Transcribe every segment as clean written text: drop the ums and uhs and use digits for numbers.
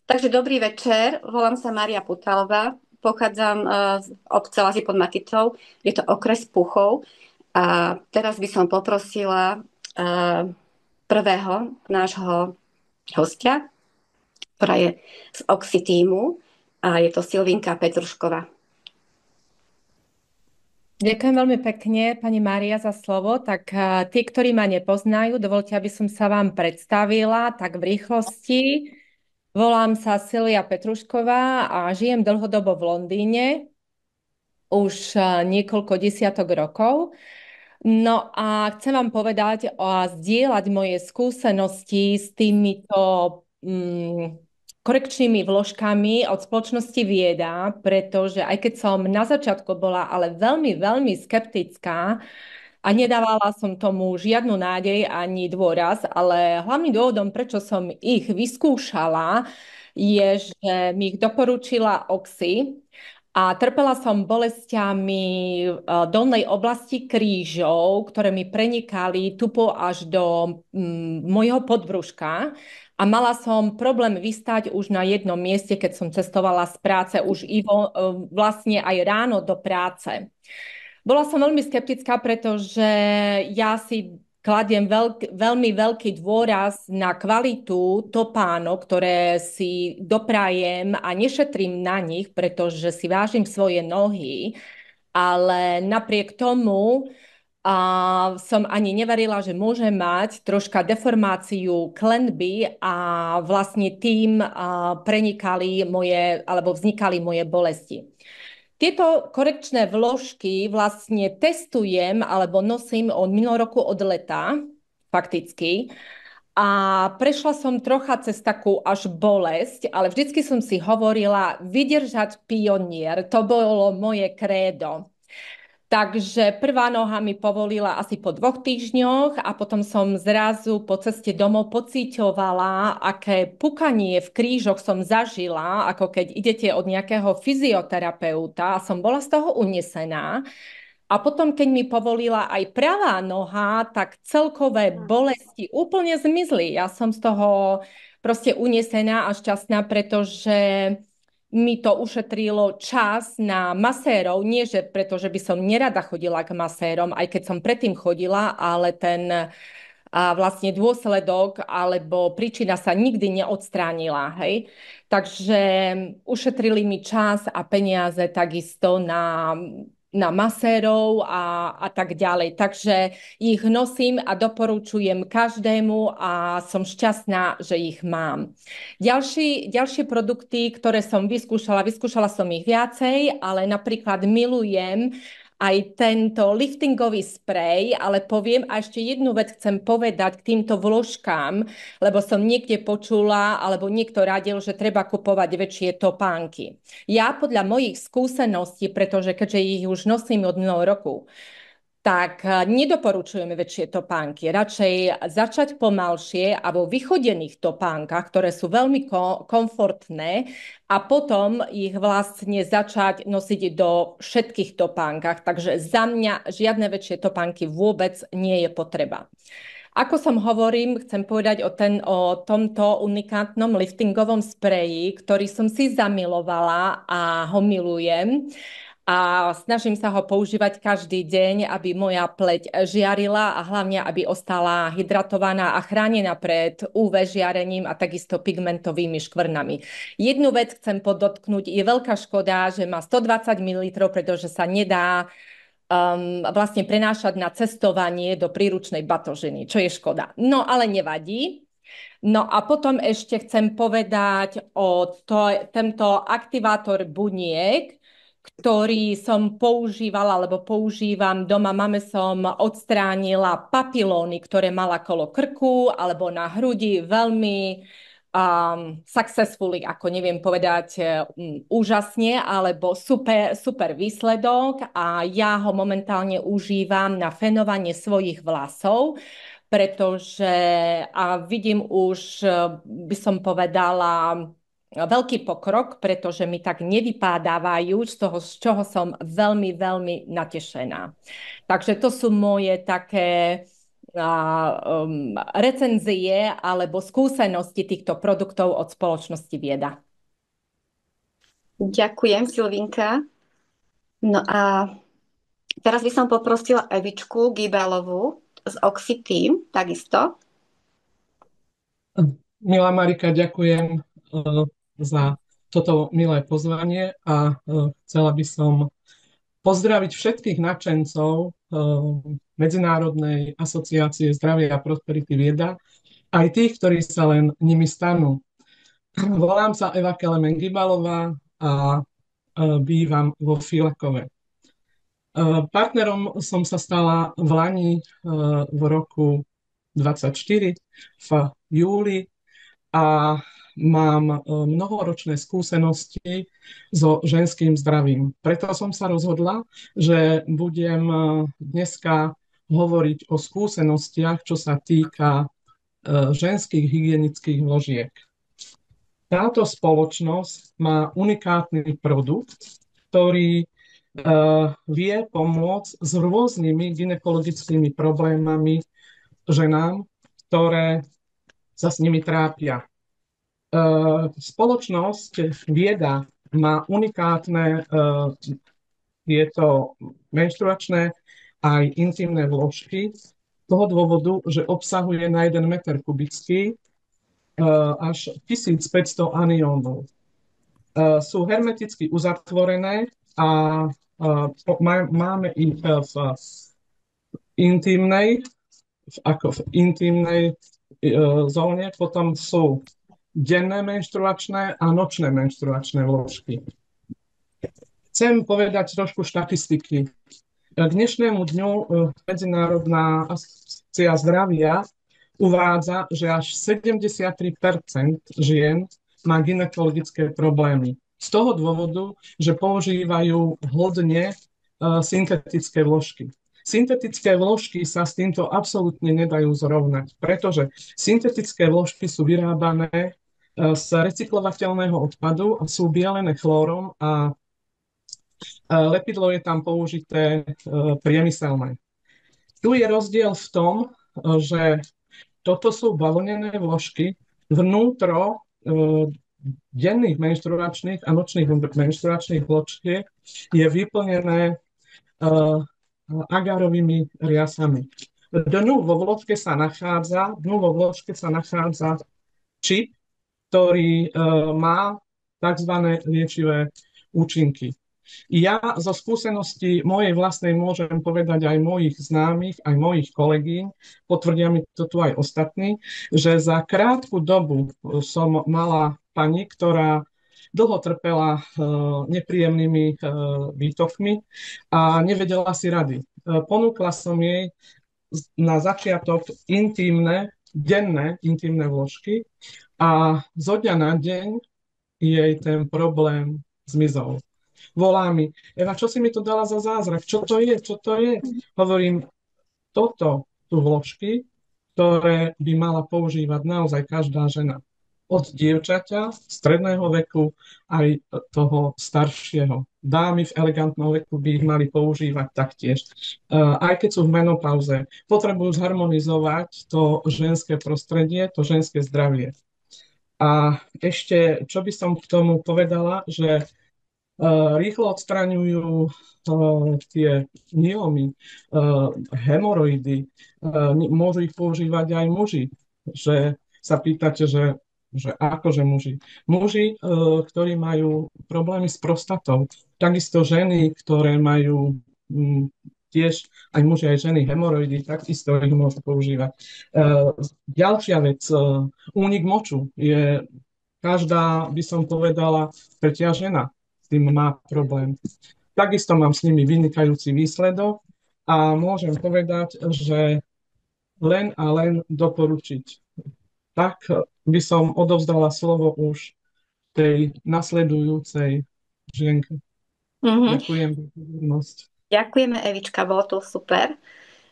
Takže dobrý večer, volám sa Mária Putalová, pochádzam z obce Lazy pod Makytou, je to okres Puchov a teraz by som poprosila prvého nášho hostia, ktorá je z Oxy týmu a je to Silvinka Petrušková. Ďakujem veľmi pekne, pani Mária, za slovo. Tak tí, ktorí ma nepoznajú, dovolte, aby som sa vám predstavila tak v rýchlosti. Volám sa Silvia Petrušková a žijem dlhodobo v Londýne, už niekoľko desiatok rokov. No a chcem vám povedať a zdieľať moje skúsenosti s týmito korekčnými vložkami od spoločnosti Vieda, pretože aj keď som na začiatku bola ale veľmi, veľmi skeptická a nedávala som tomu žiadnu nádej ani dôraz, ale hlavným dôvodom, prečo som ich vyskúšala, je, že mi ich doporučila Oxy, a trpela som bolestiami dolnej oblasti krížov, ktoré mi prenikali tupo až do môjho podbrúška. A mala som problém vystať už na jednom mieste, keď som cestovala z práce, už vlastne aj ráno do práce. Bola som veľmi skeptická, pretože ja si kladiem veľmi veľký dôraz na kvalitu topánok, ktoré si doprajem a nešetrím na nich, pretože si vážim svoje nohy, ale napriek tomu som ani neverila, že môže mať troška deformáciu klenby a vlastne tým prenikali moje, alebo vznikali moje bolesti. Tieto korekčné vložky vlastne testujem alebo nosím od minulého roku od leta, fakticky. A prešla som trocha cez takú až bolesť, ale vždycky som si hovorila, vydržať pionier, to bolo moje krédo. Takže prvá noha mi povolila asi po 2 týždňoch a potom som zrazu po ceste domov pociťovala, aké pukanie v krížoch som zažila, ako keď idete od nejakého fyzioterapeuta a som bola z toho unesená. A potom, keď mi povolila aj pravá noha, tak celkové bolesti úplne zmizli. Ja som z toho proste unesená a šťastná, pretože mi to ušetrilo čas na masérov. Nie, že pretože by som nerada chodila k masérom, aj keď som predtým chodila, ale ten vlastne dôsledok alebo príčina sa nikdy neodstránila. Hej? Takže ušetrili mi čas a peniaze takisto na masérov a tak ďalej. Takže ich nosím a doporučujem každému a som šťastná, že ich mám. Ďalšie produkty, ktoré som vyskúšala som ich viacej, ale napríklad milujem aj tento liftingový sprej, ale poviem a ešte jednu vec chcem povedať k týmto vložkám, lebo som niekde počula, alebo niekto radil, že treba kupovať väčšie topánky. Ja podľa mojich skúseností, pretože keďže ich už nosím od minulého roku, tak nedoporučujeme väčšie topánky. Radšej začať pomalšie a vo vychodených topánkach, ktoré sú veľmi komfortné a potom ich vlastne začať nosiť do všetkých topánkach. Takže za mňa žiadne väčšie topánky vôbec nie je potreba. Ako som hovorím, chcem povedať o tomto unikátnom liftingovom spreji, ktorý som si zamilovala a ho milujem a snažím sa ho používať každý deň, aby moja pleť žiarila a hlavne, aby ostala hydratovaná a chránená pred UV žiarením a takisto pigmentovými škvrnami. Jednu vec chcem podotknúť, je veľká škoda, že má 120 ml, pretože sa nedá vlastne prenášať na cestovanie do príručnej batožiny, čo je škoda. No ale nevadí. No a potom ešte chcem povedať o tento aktivátor buniek, ktorý som používala, alebo používam doma. Mame som odstránila papilóny, ktoré mala kolo krku alebo na hrudi. Veľmi successfully, ako neviem povedať úžasne, alebo super, super výsledok a ja ho momentálne užívam na fenovanie svojich vlasov, pretože vidím už, by som povedala, veľký pokrok, pretože mi tak nevypádávajú z toho, z čoho som veľmi, veľmi natešená. Takže to sú moje také recenzie alebo skúsenosti týchto produktov od spoločnosti Vieda. Ďakujem, Silvinka. No a teraz by som poprosila Evičku Gýbalovú z Oxy Team, takisto. Milá Marika, ďakujem za toto milé pozvanie a chcela by som pozdraviť všetkých nadšencov Medzinárodnej asociácie zdravia a prosperity Vieda, aj tých, ktorí sa len nimi stanú. Volám sa Eva Kelemen Gybalová a bývam vo Filakove. Partnerom som sa stala v Lani v roku 24 v júli a mám mnohoročné skúsenosti so ženským zdravím. Preto som sa rozhodla, že budem dneska hovoriť o skúsenostiach, čo sa týka ženských hygienických vložiek. Táto spoločnosť má unikátny produkt, ktorý vie pomôcť s rôznymi gynekologickými problémami ženám, ktoré sa s nimi trápia. Spoločnosť Vieda má unikátne tieto menštruačné aj intimné vložky z toho dôvodu, že obsahuje na 1 meter kubický až 1500 aniónov. Sú hermeticky uzatvorené a máme ich v intimnej zóne, potom sú denné menštruačné a nočné menštruačné vložky. Chcem povedať trošku štatistiky. K dnešnému dňu Medzinárodná asociácia zdravia uvádza, že až 73% žien má gynekologické problémy. Z toho dôvodu, že používajú hodne syntetické vložky. Syntetické vložky sa s týmto absolútne nedajú zrovnať, pretože syntetické vložky sú vyrábané z recyklovateľného odpadu a sú bielené chlórom a lepidlo je tam použité priemyselné. Tu je rozdiel v tom, že toto sú bavlnené vložky, vnútro denných menštruačných a nočných menštruačných vložiek je vyplnené agárovými riasami. Dnu vo vložke sa nachádza čip, ktorý má tzv. Liečivé účinky. Ja zo skúseností mojej vlastnej môžem povedať aj mojich známych, aj mojich kolegyň, potvrdia mi to tu aj ostatní, že za krátku dobu som mala pani, ktorá dlho trpela nepríjemnými výtokmi a nevedela si rady. Ponúkla som jej na začiatok denné intimné vložky a zo dňa na deň jej ten problém zmizol. Volá mi, Eva, čo si mi to dala za zázrak? Čo to je? Čo to je? Hovorím, toto sú vložky, ktoré by mala používať naozaj každá žena. Od dievčaťa, stredného veku, aj toho staršieho. Dámy v elegantnom veku by ich mali používať taktiež. Aj keď sú v menopauze, potrebujú zharmonizovať to ženské prostredie, to ženské zdravie. A ešte, čo by som k tomu povedala, že rýchlo odstraňujú tie myomy, hemoroidy, môžu ich používať aj muži. Že sa pýtate, že akože muži. Muži, ktorí majú problémy s prostatou, takisto ženy, ktoré majú tiež aj muži, aj ženy hemoroidy, takisto ich môžu používať. Ďalšia vec, únik moču je každá, by som povedala, tretia žena s tým má problém. Takisto mám s nimi vynikajúci výsledok a môžem povedať, že len a len doporučiť. Tak by som odovzdala slovo už tej nasledujúcej žienke. Ďakujem za pozornosť. Ďakujeme, Evička, bolo to super.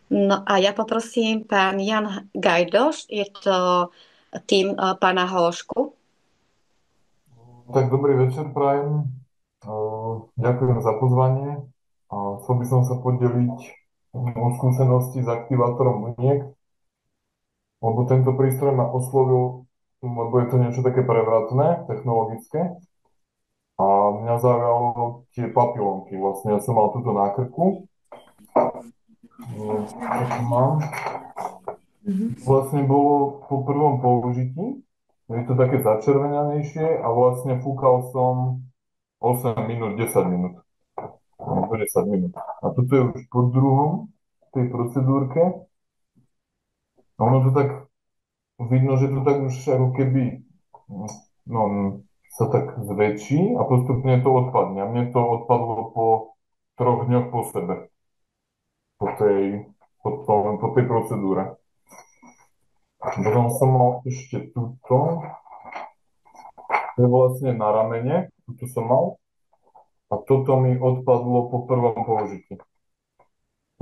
No a ja poprosím pán Jan Gajdoš, je to tým pána Hološku. Tak dobrý večer prajem. Ďakujem za pozvanie a chcel by som sa podeliť o skúsenosti s aktivátorom buniek. lebo tento prístroj ma oslovil, lebo je to niečo také prevratné, technologické. A mňa zaujalo tie papilonky. Vlastne ja som mal túto na krku. Čo tu mám? Vlastne bolo po prvom použití. Je to také začervenanejšie a vlastne fúkal som 8 minút, 10 minút. 10 minút. A toto je už po druhom tej procedúrke. A ono to tak vidno, že to tak už ako keby no, sa tak zväčší a postupne to odpadne. A mne to odpadlo po 3 dňoch po sebe. Po tej procedúre. Potom som mal ešte túto. To je vlastne na ramene. Túto som mal. A toto mi odpadlo po prvom použití.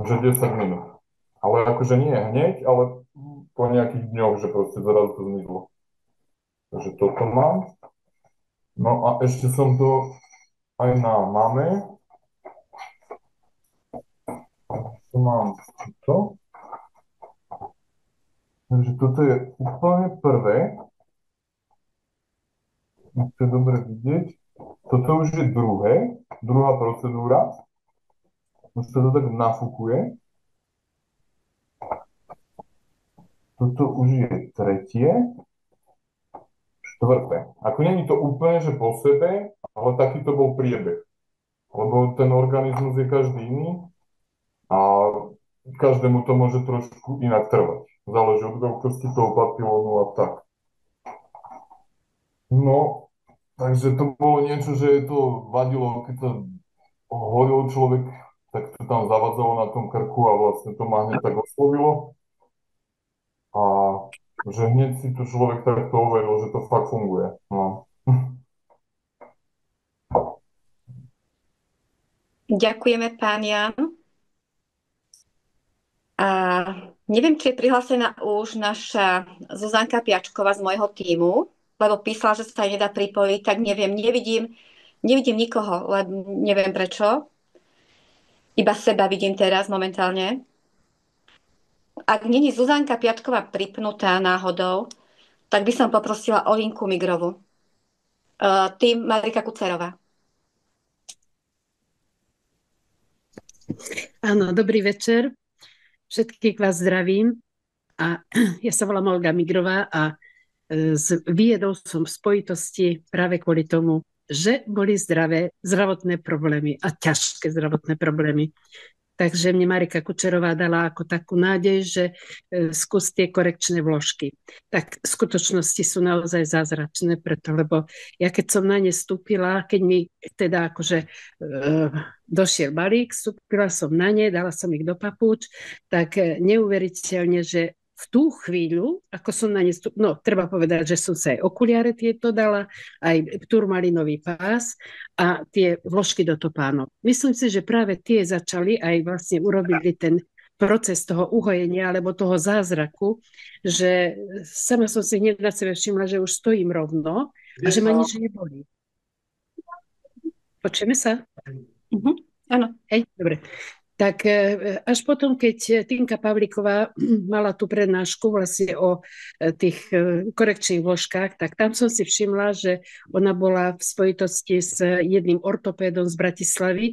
Že 10 minút. Ale akože nie hneď, ale po nejakých dňoch, že proste zrazu to zmizlo. Takže toto mám. No a ešte som to aj na mame. Tu mám toto. Takže toto je úplne prvé. To je dobre vidieť. Toto už je druhá procedúra. Už sa to tak nafúkuje. Toto už je tretie. Štvrté. Ako nie je to úplne, že po sebe, ale taký to bol priebeh. Lebo ten organizmus je každý iný a každému to môže trošku inak trvať. Záleží od veľkosti toho papilónu a tak. No, takže to bolo niečo, že to vadilo, keď to horil človek, tak to tam zavadzalo na tom krku a vlastne to ma hneď tak oslovilo. A že hneď si to človek takto overil, že to fakt funguje. No. Ďakujeme, pán Jan. A neviem, či je prihlásená už naša Zuzanka Piačková z môjho tímu, lebo písala, že sa jej nedá pripojiť, tak neviem, nevidím nikoho, lebo neviem prečo. Iba seba vidím teraz momentálne. Ak není Zuzanka Piačková pripnutá náhodou, tak by som poprosila Olinku Migrovu. Tým Marika Kucerová. Áno, dobrý večer. Všetkých vás zdravím. A ja sa volám Olga Migrová a viedol som v spojitosti práve kvôli tomu, že boli zdravotné problémy a ťažké zdravotné problémy. Takže mne Marika Kučerová dala ako takú nádej, že skús tie korekčné vložky. Tak v skutočnosti sú naozaj zázračné, lebo ja keď som na ne vstúpila, keď mi teda akože došiel balík, vstúpila som na ne, dala som ich do papúč, tak neuveriteľne, že v tú chvíľu, ako som na ne no treba povedať, že som sa aj okuliare tieto dala, aj turmalinový pás a tie vložky do topánok. Myslím si, že práve tie začali aj vlastne urobili ten proces toho uhojenia alebo toho zázraku, že sama som si hneď na sebe všimla, že už stojím rovno a že ma nič nebolí. Počujeme sa? Áno. Hej, dobre. Tak až potom, keď Tinka Pavlíková mala tú prednášku vlastne o tých korekčných vložkách, tak tam som si všimla, že ona bola v spojitosti s jedným ortopédom z Bratislavy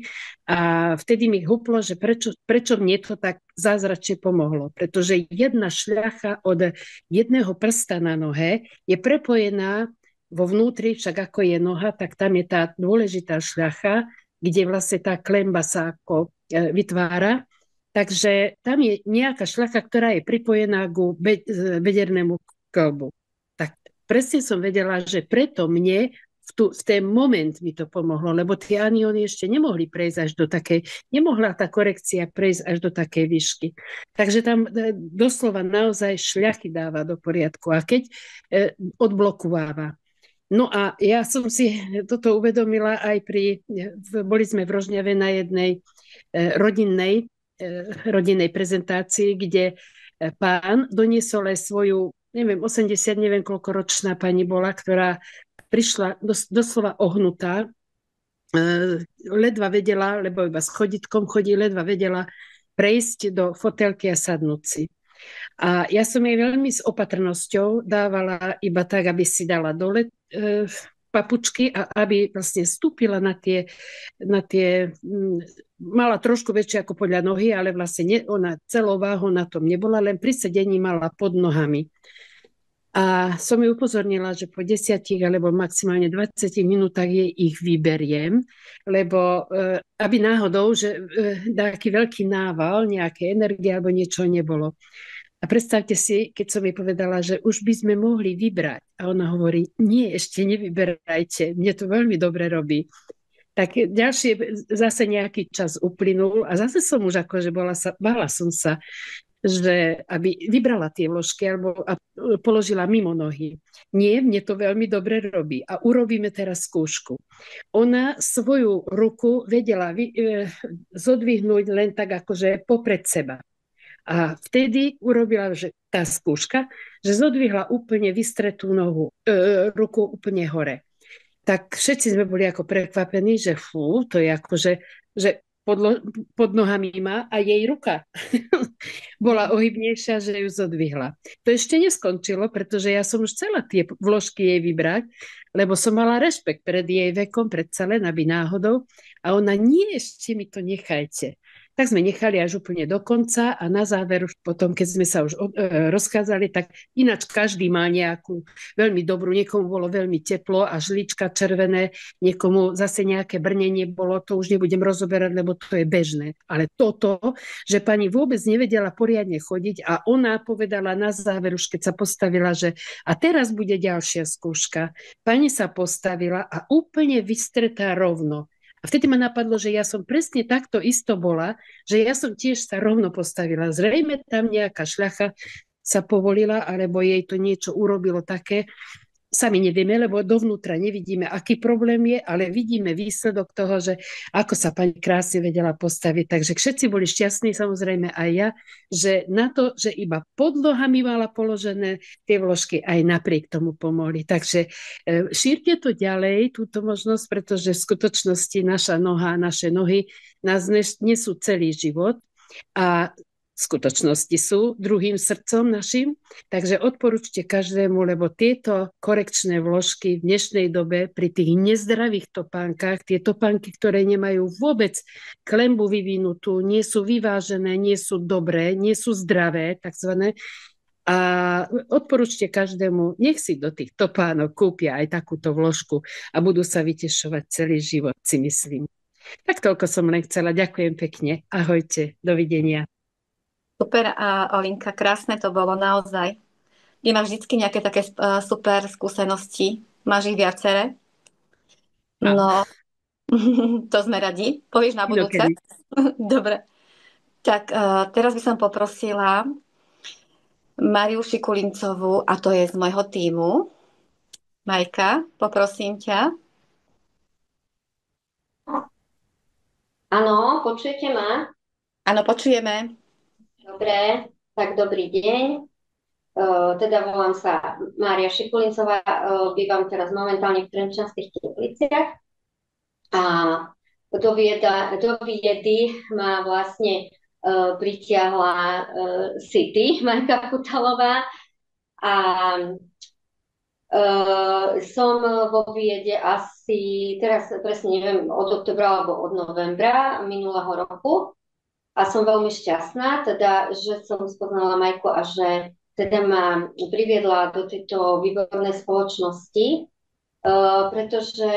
a vtedy mi huplo, že prečo mne to tak zázračne pomohlo. Pretože jedna šľacha od jedného prsta na nohe je prepojená vo vnútri, však ako je noha, tak tam je tá dôležitá šľacha, kde vlastne tá klemba sa ako vytvára. Takže tam je nejaká šľacha, ktorá je pripojená ku bedernému kĺbu. Tak presne som vedela, že preto mne v ten moment mi to pomohlo, lebo tie anióny ešte nemohli prejsť až do takej, nemohla tá korekcia prejsť až do takej výšky. Takže tam doslova naozaj šľachy dáva do poriadku a keď odblokováva. No a ja som si toto uvedomila aj boli sme v Rožňave na jednej rodinnej prezentácii, kde pán doniesol aj svoju, neviem, 80, neviem koľko ročná pani bola, ktorá prišla doslova ohnutá, ledva vedela, lebo iba s chodítkom chodí, ledva vedela prejsť do fotelky a sadnúť si. A ja som jej veľmi s opatrnosťou dávala iba tak, aby si dala dole papučky a aby vlastne vstúpila na tie mala trošku väčšie ako podľa nohy, ale vlastne ona celou váhou na tom nebola, len pri sedení mala pod nohami. A som ju upozornila, že po 10 alebo maximálne 20 minútach jej ich vyberiem, lebo aby náhodou, že taký veľký nával, nejaké energie alebo niečo nebolo. A predstavte si, keď som jej povedala, že už by sme mohli vybrať. A ona hovorí, nie, ešte nevyberajte, mne to veľmi dobre robí. Tak ďalšie, zase nejaký čas uplynul a zase som už akože bála som sa, že aby vybrala tie vložky alebo položila mimo nohy. Nie, mne to veľmi dobre robí. A urobíme teraz skúšku. Ona svoju ruku vedela zodvihnúť len tak akože popred seba. A vtedy urobila, že tá skúška, že zodvihla úplne vystretú ruku úplne hore. Tak všetci sme boli ako prekvapení, že to je akože, že pod nohami má a jej ruka bola ohybnejšia, že ju zodvihla. To ešte neskončilo, pretože ja som už chcela tie vložky jej vybrať, lebo som mala rešpekt pred jej vekom, predsa len, aby náhodou. A ona, nie, ešte mi to nechajte. Tak sme nechali až úplne do konca a na záver už potom, keď sme sa už rozchádzali, tak ináč každý mal nejakú veľmi dobrú, niekomu bolo veľmi teplo a žlička červené, niekomu zase nejaké brnenie bolo, to už nebudem rozoberať, lebo to je bežné. Ale toto, že pani vôbec nevedela poriadne chodiť a ona povedala na záver, už keď sa postavila, že a teraz bude ďalšia skúška. Pani sa postavila a úplne vystretá rovno. A vtedy ma napadlo, že ja som presne takto isto bola, že ja som tiež sa rovno postavila. Zrejme tam nejaká šľacha sa povolila, alebo jej to niečo urobilo také. Sami nevieme, lebo dovnútra nevidíme, aký problém je, ale vidíme výsledok toho, že ako sa pani krásne vedela postaviť. Takže všetci boli šťastní, samozrejme aj ja, že na to, že iba pod nohami mala položené tie vložky, aj napriek tomu pomohli. Takže šírte to ďalej, túto možnosť, pretože v skutočnosti naša noha, naše nohy nás nesú celý život a v skutočnosti sú druhým srdcom našim, takže odporúčte každému, lebo tieto korekčné vložky v dnešnej dobe pri tých nezdravých topánkach, tie topánky, ktoré nemajú vôbec klembu vyvinutú, nie sú vyvážené, nie sú dobré, nie sú zdravé, takzvané, a odporúčte každému, nech si do tých topánok kúpia aj takúto vložku a budú sa vytešovať celý život, si myslím. Tak toľko som len chcela. Ďakujem pekne. Ahojte. Dovidenia. Super, a Olinka, krásne to bolo naozaj. Nemáš vždycky nejaké také super skúsenosti? Máš ich viaceré? No, to sme radi. Povieš na budúce? Dobre. Tak teraz by som poprosila Mariu Šikulincovú, a to je z môjho tímu. Majka, poprosím ťa. Áno, počujete ma? Áno, počujeme. Dobre, tak dobrý deň. Teda volám sa Mária Šikulincová, bývam teraz momentálne v Trenčianskych Tepliciach a do viedy ma vlastne pritiahla City, Majka Kutalová, a som vo viede asi, teraz presne neviem, od oktobra alebo od novembra minulého roku. A som veľmi šťastná, teda, že som spoznala Majku a že teda ma priviedla do tejto výbornej spoločnosti, pretože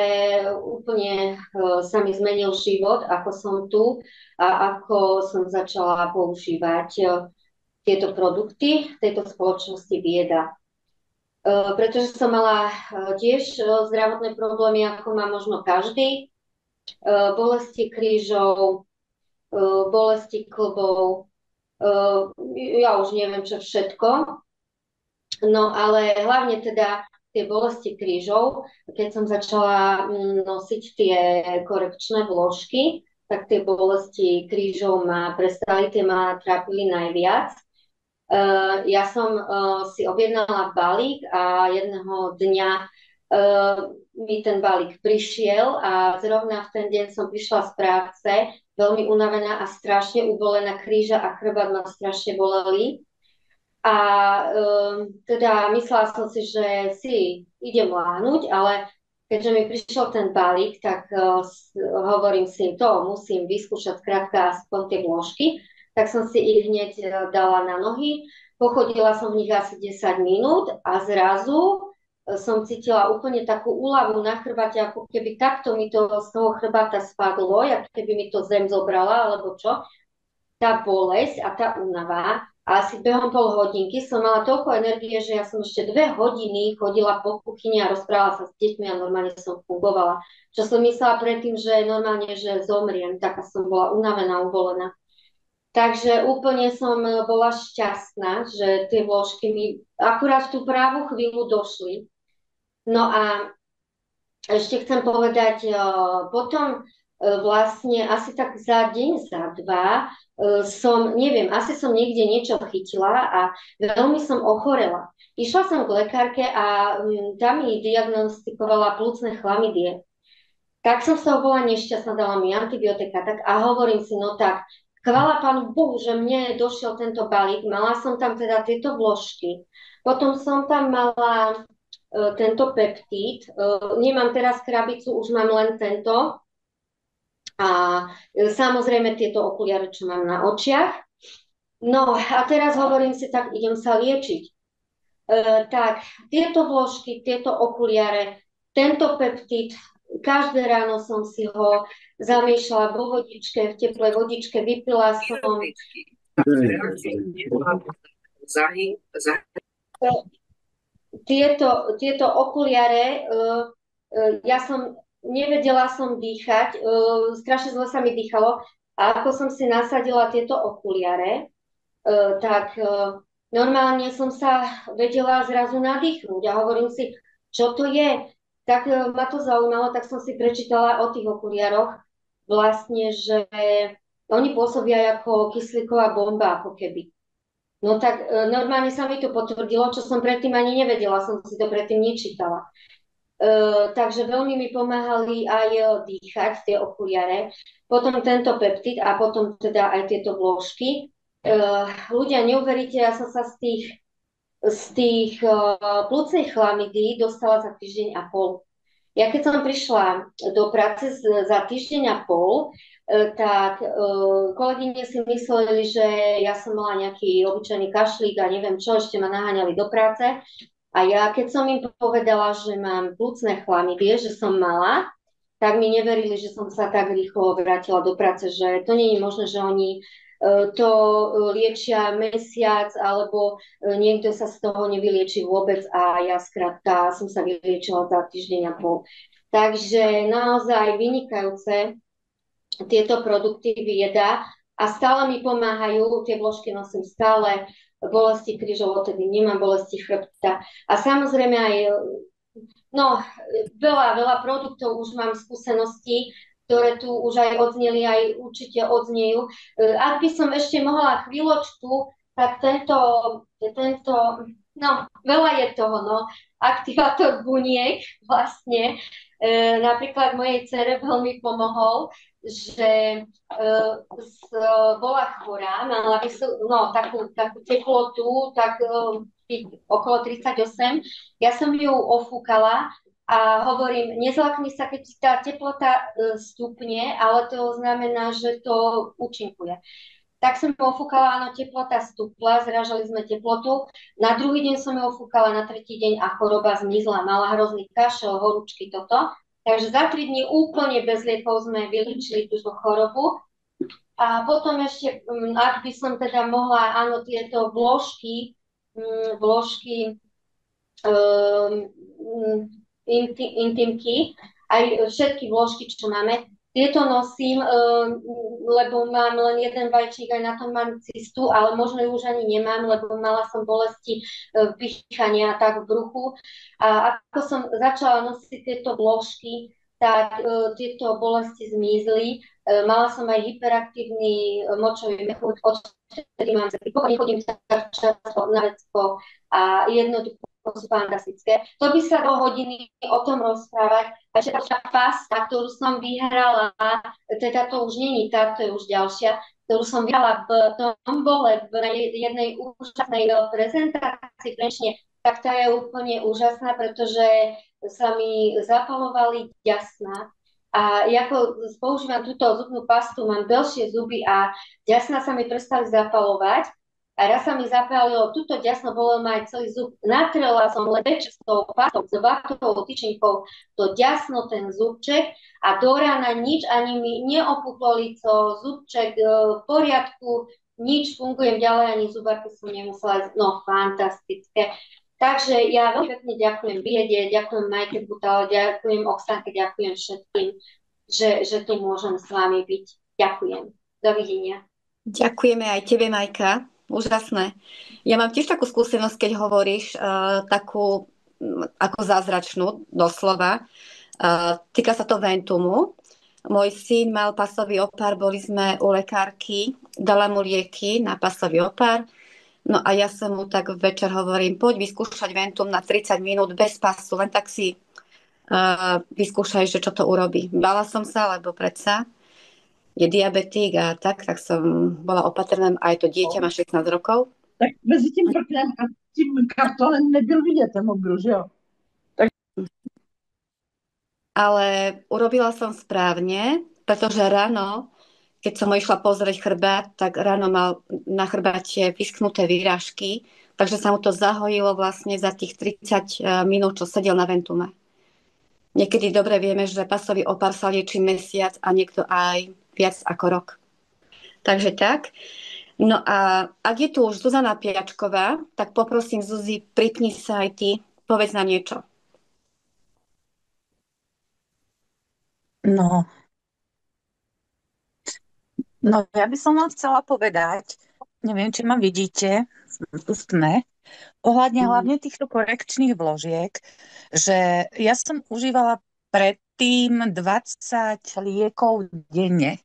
úplne sa mi zmenil život, ako som tu a ako som začala používať tieto produkty v tejto spoločnosti Vieda. Pretože som mala tiež zdravotné problémy, ako má možno každý, bolesti krížov, bolesti klbov, ja už neviem čo všetko. No ale hlavne teda tie bolesti krížov, keď som začala nosiť tie korekčné vložky, tak tie bolesti krížov ma prestali, tie ma trápili najviac. Ja som si objednala balík a jedného dňa mi ten balík prišiel a zrovna v ten deň som prišla z práce, veľmi unavená a strašne ubolená, kríža a chrbát ma strašne boleli. A teda myslela som si, že si idem láhnuť, ale keďže mi prišiel ten balík, tak hovorím si, to musím vyskúšať skrátka aspoň tie vložky, tak som si ich hneď dala na nohy. Pochodila som v nich asi 10 minút a zrazu som cítila úplne takú úľavu na chrbate, ako keby takto mi to z toho chrbata spadlo, ako keby mi to zem zobrala, alebo čo. Tá bolesť a tá únava. A asi behom pol hodinky som mala toľko energie, že ja som ešte 2 hodiny chodila po kuchyni a rozprávala sa s deťmi a normálne som fungovala. Čo som myslela predtým, že normálne, že zomriem, taká som bola unavená, uvolená. Takže úplne som bola šťastná, že tie vložky mi akurát v tú právu chvíľu došli. No a ešte chcem povedať, potom vlastne asi tak za deň, za dva neviem, asi som niekde niečo chytila a veľmi som ochorela. Išla som k lekárke a tam mi diagnostikovala plúcne chlamydie. Tak som z toho bola nešťastná, dala mi antibiotika, tak a hovorím si, no tak, chvála Pánu Bohu, že mne došiel tento balík, mala som tam teda tieto vložky, potom som tam mala tento peptid, nemám teraz krabicu, už mám len tento a samozrejme tieto okuliare, čo mám na očiach. No a teraz hovorím si, tak idem sa liečiť. Tak tieto vložky, tieto okuliare, tento peptid, každé ráno som si ho zamýšľala vo vodičke, v teplej vodičke, vypila som. Tieto okuliare, ja som nevedela som dýchať, strašne zle sa mi dýchalo a ako som si nasadila tieto okuliare, tak normálne som sa vedela zrazu nadýchnuť a hovorím si, čo to je? Tak ma to zaujímalo, tak som si prečítala o tých okuliaroch vlastne, že oni pôsobia ako kyslíková bomba, ako keby. No tak normálne sa mi to potvrdilo, čo som predtým ani nevedela, som si to predtým nečítala. Takže veľmi mi pomáhali aj dýchať tie okuliare, potom tento peptid a potom teda aj tieto vložky. Ľudia, neuveríte, ja som sa z tých plúcnej chlamidy dostala za týždeň a pol. Ja keď som prišla do práce za týždeň a pol, tak kolegyne si mysleli, že ja som mala nejaký obyčajný kašlík a neviem čo, ešte ma naháňali do práce. A ja keď som im povedala, že mám plúcne chlamydie, že som mala, tak mi neverili, že som sa tak rýchlo vrátila do práce, že to nie je možné, že oni to liečia mesiac, alebo niekto sa z toho nevylieči vôbec a ja skrátka som sa vyliečila za týždeň a pol. Takže naozaj vynikajúce tieto produkty Vieda a stále mi pomáhajú, tie vložky nosím stále, bolesti krížov, odtedy nemám bolesti chrbta a samozrejme aj veľa produktov už mám skúsenosti, ktoré tu už aj odzneli, aj určite odznejú. Ak by som ešte mohla chvíľočku, tak veľa je toho, aktivátor buniek vlastne. Napríklad mojej dcere veľmi pomohol, že bola chorá, mala takú teplotu, okolo 38. Ja som ju ofúkala a hovorím, nezlakni sa, keď tá teplota stupne, ale to znamená, že to účinkuje. Tak som ju ofúkala, áno, teplota stúpla, zrážali sme teplotu. Na druhý deň som ju ofúkala, na tretí deň a choroba zmizla. Mala hrozný kašel, horúčky, toto. Takže za 3 dní úplne bez liekov sme vyliečili túto chorobu. A potom ešte, ak by som teda mohla, áno, tieto vložky intimky, aj všetky vložky, čo máme, tieto nosím, lebo mám len jeden vajčík, aj na tom mám cystu, ale možno ju už ani nemám, lebo mala som bolesti pýchania tak v bruchu. A ako som začala nosiť tieto vložky, tak tieto bolesti zmizli. Mala som aj hyperaktívny močový mechúr, odtedy mám chodím tak často na vecko a jednoducho to sú fantastické. To by sa do hodiny o tom rozprávať. A ešte tá pasta, ktorú som vyhrala, teda to už není tá, to je už ďalšia, ktorú som vyhrala v tombole v jednej úžasnej prezentácii prečne, tak tá je úplne úžasná, pretože sa mi zapalovali ďasná. A ako používam túto zubnú pastu, mám dlhšie zuby a ďasná sa mi prestali zapalovať. A raz sa mi zapálilo, túto ďasno bolo mať celý zub. Natrela som len s tou pastou, s vatovou tyčinkou to ďasno, ten zubček a do rána nič, ani mi neopuchlo lico, zubček v poriadku, nič, fungujem ďalej, ani zubarky som nemusela, no fantastické. Takže ja veľmi pekne ďakujem Biede, ďakujem Majke Butal, ďakujem Oksánke, ďakujem všetkým, že tu môžem s vami byť. Ďakujem. Dovidenia. Ďakujeme aj tebe, Majka. Úžasné. Ja mám tiež takú skúsenosť, keď hovoríš, takú ako zázračnú, doslova. Týka sa to Ventumu. Môj syn mal pasový opár, boli sme u lekárky, dala mu lieky na pasový opár. No a ja som mu tak večer hovorím, poď vyskúšať Ventum na 30 minút bez pasu, len tak si vyskúšaj, že čo to urobí. Bala som sa, lebo predsa je diabetik a tak som bola opatrná, aj to dieťa má 16 rokov. Tak mezi tím prknem a tím kartonem nebyl vidět ten obru, že jo? Tak... Ale urobila som správne, pretože ráno, keď som ho išla pozrieť chrbát, tak ráno mal na chrbáte vyschnuté výrážky, takže sa mu to zahojilo vlastne za tých 30 minút, čo sedel na Ventume. Niekedy dobre vieme, že pasový opár sa liečí mesiac a niekto aj viac ako rok. Takže tak. No a ak je tu už Zuzana Piačková, tak poprosím Zuzi, pripni sa aj ty, povedz nám niečo. No, ja by som vám chcela povedať, neviem, či ma vidíte, tu sme, ohľadne hlavne týchto korekčných vložiek, že ja som užívala predtým 20 liekov denne.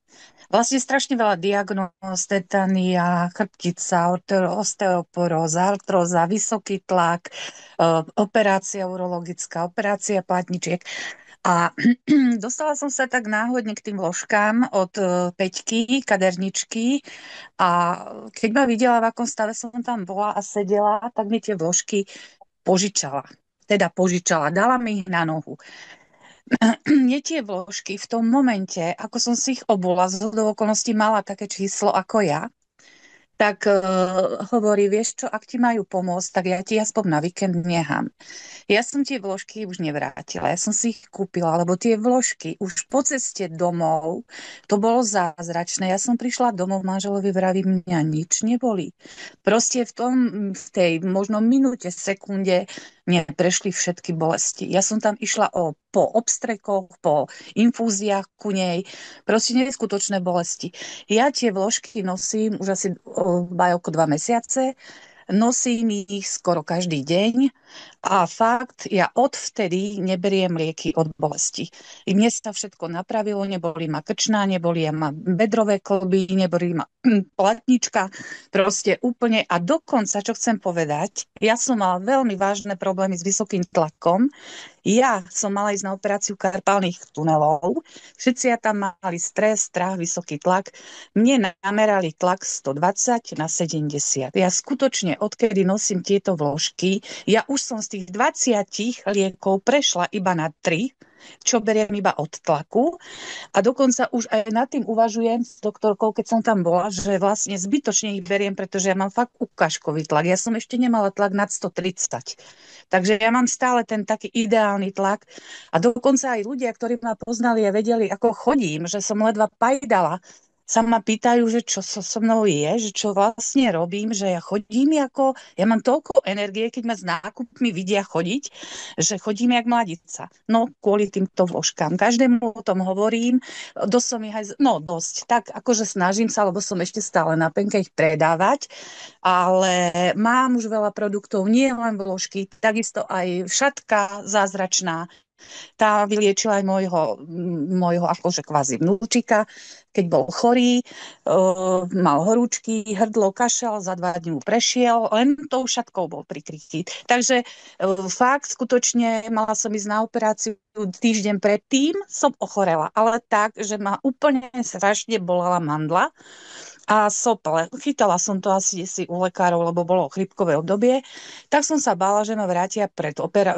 Vlastne strašne veľa diagnóz, tetania, chrbtica, osteoporóza, artróza, vysoký tlak, operácia urologická, operácia platničiek. A dostala som sa tak náhodne k tým vložkám od Peťky, kaderničky, a keď ma videla, v akom stave som tam bola a sedela, tak mi tie vložky požičala. Dala mi ich na nohu. Mne tie vložky v tom momente, ako som si ich obula, z okolností mala také číslo ako ja, tak hovorí, vieš čo, ak ti majú pomôcť, tak ja ti aspoň na víkend nechám. Ja som tie vložky už nevrátila, ja som si ich kúpila, lebo tie vložky už po ceste domov, to bolo zázračné. Ja som prišla domov, manželovi vravím, mňa nič neboli. Proste v tej možno minúte, sekunde mne prešli všetky bolesti. Ja som tam išla po obstrekoch, po infúziách ku nej, proste neskutočné bolesti. Ja tie vložky nosím už asi okolo 2 mesiace, nosím ich skoro každý deň a fakt, ja odvtedy neberiem lieky od bolesti. I mne sa všetko napravilo, neboli ma krčná, neboli ma bedrové kĺby, neboli ma platnička, proste úplne. A dokonca, čo chcem povedať, ja som mala veľmi vážne problémy s vysokým tlakom. Ja som mala ísť na operáciu karpálnych tunelov. Všetci tam mali stres, strach, vysoký tlak. Mne namerali tlak 120 na 70. Ja skutočne, odkedy nosím tieto vložky, ja už som z tých 20 liekov prešla iba na 3, čo beriem iba od tlaku. A dokonca už aj nad tým uvažujem s doktorkou, keď som tam bola, že vlastne zbytočne ich beriem, pretože ja mám fakt ukážkový tlak. Ja som ešte nemala tlak nad 130. Takže ja mám stále ten taký ideálny tlak. A dokonca aj ľudia, ktorí ma poznali a vedeli, ako chodím, že som ledva pajdala, sa ma pýtajú, že čo so mnou je, že čo vlastne robím, že ja chodím ja mám toľko energie, keď ma s nákupmi vidia chodiť, že chodím jak mladica. No, kvôli týmto vložkám. Každému o tom hovorím, dosť. Tak, akože snažím sa, lebo som ešte stále na penke ich predávať, ale mám už veľa produktov, nie len vložky, takisto aj šatka zázračná, Tá vyliečila aj môjho akože kvázi vnúčika, keď bol chorý, mal horúčky, hrdlo, kašel, za 2 dní mu prešiel, len tou šatkou bol prikrytý. Takže fakt, skutočne mala som ísť na operáciu týždeň predtým, som ochorela, ale tak, že ma úplne strašne bolela mandla a sople. Chytala som to asi u lekárov, lebo bolo chrípkové obdobie. Tak som sa bála, že ma vrátia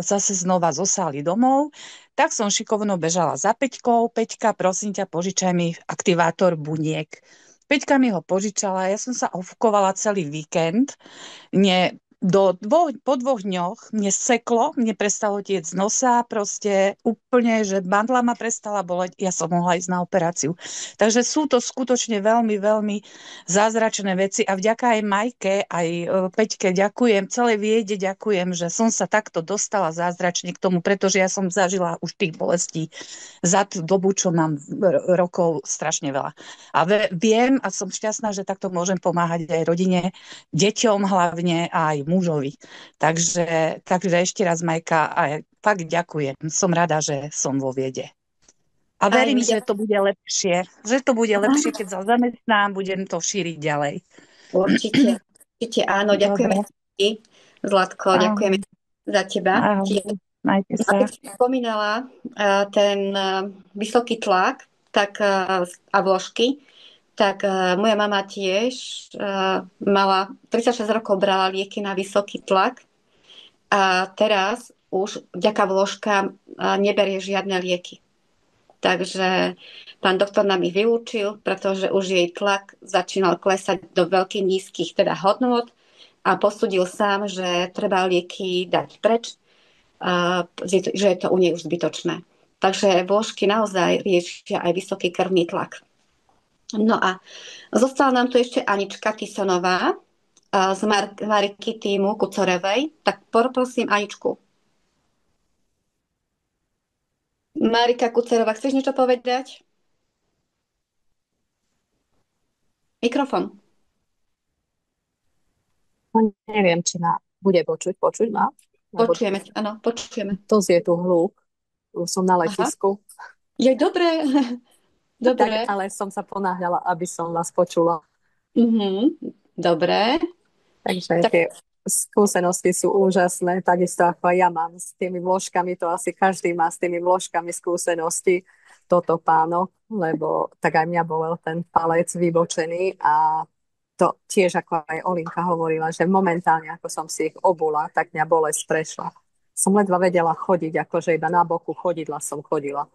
zase znova zo sály domov. Tak som šikovno bežala za Peťkou. Peťka, prosím ťa, požičaj mi aktivátor buniek. Peťka mi ho požičala, ja som sa ofúkovala celý víkend. Po 2 dňoch mne seklo, mne prestalo tiec z nosa, proste úplne, že bandla ma prestala boleť, ja som mohla ísť na operáciu. Takže sú to skutočne veľmi, veľmi zázračné veci a vďaka aj Majke, aj Peťke ďakujem, celej Viede ďakujem, že som sa takto dostala zázračne k tomu, pretože ja som zažila už tých bolestí za tú dobu, čo mám rokov, strašne veľa. A viem a som šťastná, že takto môžem pomáhať aj rodine, deťom hlavne aj mužovi. Takže ešte raz, Majka, a fakt ďakujem. Som rada, že som vo Viede. A verím, že to bude lepšie. Že to bude lepšie, keď sa zamestnám, budem to šíriť ďalej. Určite áno. Ďakujeme ti, Zlatko, ďakujeme za teba. Majte sa. Keď si spomínala ten vysoký tlak a vložky, tak moja mama tiež mala 36 rokov, brala lieky na vysoký tlak a teraz už vďaka vložkám neberie žiadne lieky. Takže pán doktor nám ich vylúčil, pretože už jej tlak začínal klesať do veľkých nízkych hodnôt a posúdil sám, že treba lieky dať preč, že je to u nej už zbytočné. Takže vložky naozaj riešia aj vysoký krvný tlak. No a zostala nám tu ešte Anička Tisonová z Mariky týmu Kucorevej. Tak poprosím Aničku. Marika Kucerová, chceš niečo povedať? Mikrofón. Neviem, či ma bude počuť. Počuť ma? Počujeme, áno, počujeme. To je tu hluk. Som na letisku. Je dobré. Dobre. Tak, ale som sa ponáhľala, aby som vás počula. Dobre. Takže tie skúsenosti sú úžasné, takisto ako ja mám s tými vložkami, to asi každý má s tými vložkami skúsenosti, toto páno, lebo tak aj mňa bolel ten palec vybočený a to tiež, ako aj Olinka hovorila, že momentálne, ako som si ich obula, tak mňa bolesť prešla. Som ledva vedela chodiť, akože iba na boku chodidla som chodila.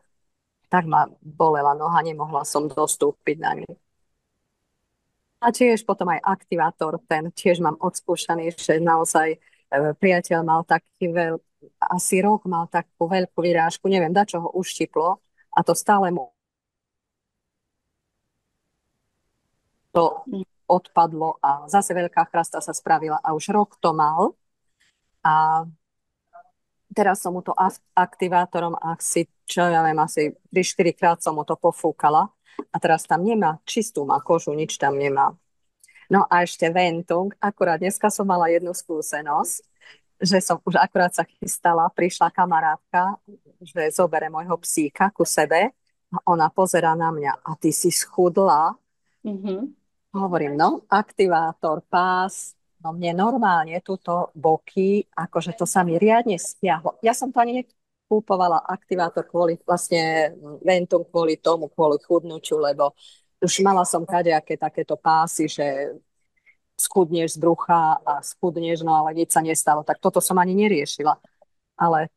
Tak ma bolela noha, nemohla som dostúpiť na ňu. A tiež potom aj aktivátor, ten tiež mám odskúšaný, že naozaj priateľ mal taký asi rok mal takú veľkú vyrážku, neviem, dačo ho uštiplo a to stále mu to odpadlo a zase veľká chrasta sa spravila a už rok to mal a teraz som mu to aktivátorom asi, čo ja viem, asi 3-4 krát som mu to pofúkala a teraz tam nemá, čistú má kožu, nič tam nemá. No a ešte Ventung, akurát dneska som mala jednu skúsenosť, že som už akurát sa chystala, prišla kamarátka, že zobere môjho psíka ku sebe a ona pozerá na mňa a ty si schudla. Hovorím, no, aktivátor, pás, no mne normálne túto boky, akože to sa mi riadne stiahlo. Ja som to ani nekúpovala aktivátor kvôli vlastne Ventung kvôli tomu, kvôli chudnutiu, lebo už mala som kadejaké takéto pásy, že schudneš z brucha a schudneš, no ale nič sa nestalo. Tak toto som ani neriešila. Ale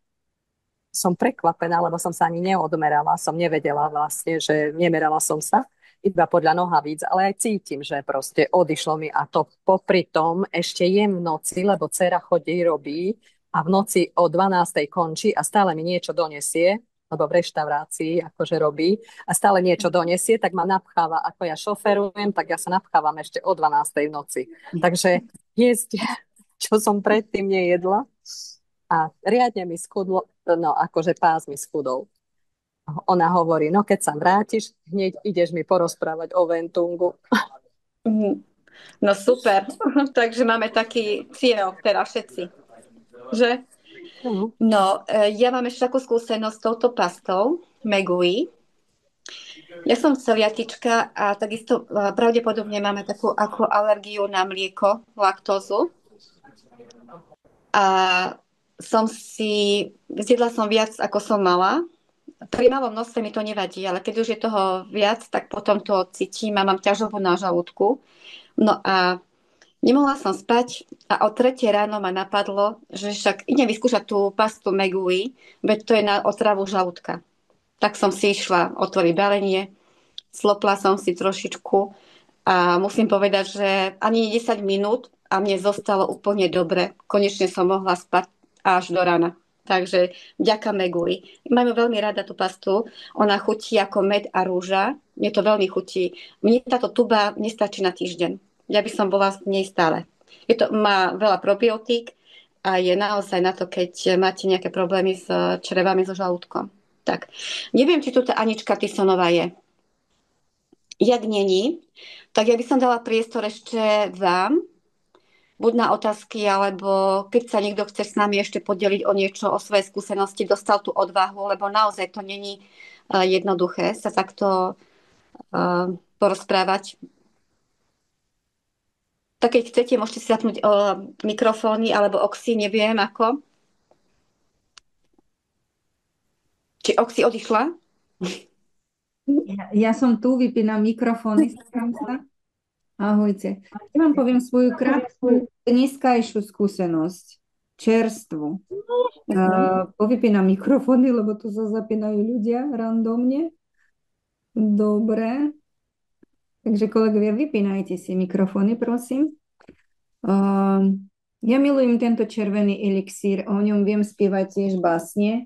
som prekvapená, lebo som sa ani neodmerala, som nevedela vlastne, že nemerala som sa iba podľa nohavíc, ale aj cítim, že proste odišlo mi a to popri tom ešte jem v noci, lebo dcera chodí, robí a v noci o 12:00 končí a stále mi niečo donesie, lebo v reštaurácii akože robí a stále niečo donesie, tak ma napcháva, ako ja šoferujem, tak ja sa napchávam ešte o 12:00 v noci. Takže jesť, čo som predtým nejedla a riadne mi schudlo, no akože pás mi schudol. Ona hovorí, no keď sa vrátiš, hneď ideš mi porozprávať o Ventungu. No super, takže máme taký cieľ teraz všetci, že? No. No, ja mám ešte takú skúsenosť s touto pastou, Megui. Ja som celiatička a takisto pravdepodobne máme takú ako alergiu na mlieko, laktózu. A zjedla som viac, ako som mala. Pri malom množstve mi to nevadí, ale keď už je toho viac, tak potom to cítim a mám ťažobu na žalúdku. No a nemohla som spať a o 3 ráno ma napadlo, že však idem vyskúšať tú pastu Megui, veď to je na otravu žalúdka. Tak som si išla otvoriť balenie, slopla som si trošičku a musím povedať, že ani 10 minút a mne zostalo úplne dobre. Konečne som mohla spať až do rána. Takže vďaka Megui. Mám veľmi rada tú pastu. Ona chutí ako med a rúža. Mne to veľmi chutí. Mne táto tuba nestačí na týždeň. Ja by som bola v nej stále. Má veľa probiotík a je naozaj na to, keď máte nejaké problémy s črevami, so žalúdkom. Tak. Neviem, či tu tá Anička Tisonová je. Jak není, tak ja by som dala priestor ešte vám, buď na otázky, alebo keď sa niekto chce s nami ešte podeliť o niečo, o svoje skúsenosti, dostal tú odvahu, lebo naozaj to není jednoduché sa takto porozprávať. Tak keď chcete, môžete si zapnúť mikrofóny alebo Oxy, neviem ako. Či Oxy odišla? Ja som tu, vypínam mikrofóny, starám sa. Ahojte. Ja vám poviem svoju krátku dneskajšiu skúsenosť, čerstvu. Povypínam mikrofóny, lebo tu sa zapínajú ľudia randomne. Dobre. Takže kolegovia, vypínajte si mikrofóny, prosím. Ja milujem tento červený elixír, o ňom viem spievať tiež básne.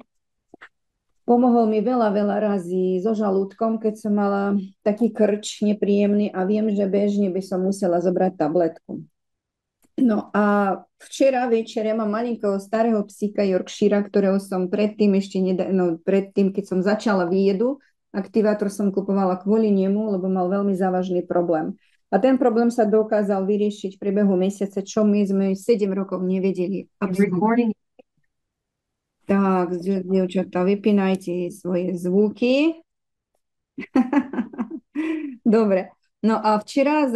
Pomohol mi veľa razy so žalúdkom, keď som mala taký krč nepríjemný a viem, že bežne by som musela zobrať tabletku. No a včera večer ja mám malinkého starého psíka Yorkshira, ktorého som predtým keď som začala výjedu, aktivátor som kupovala kvôli nemu, lebo mal veľmi závažný problém. A ten problém sa dokázal vyriešiť v priebehu mesiaca, čo my sme 7 rokov nevedeli. Tak, dievčatá, vypínajte svoje zvuky. Dobre. No a včera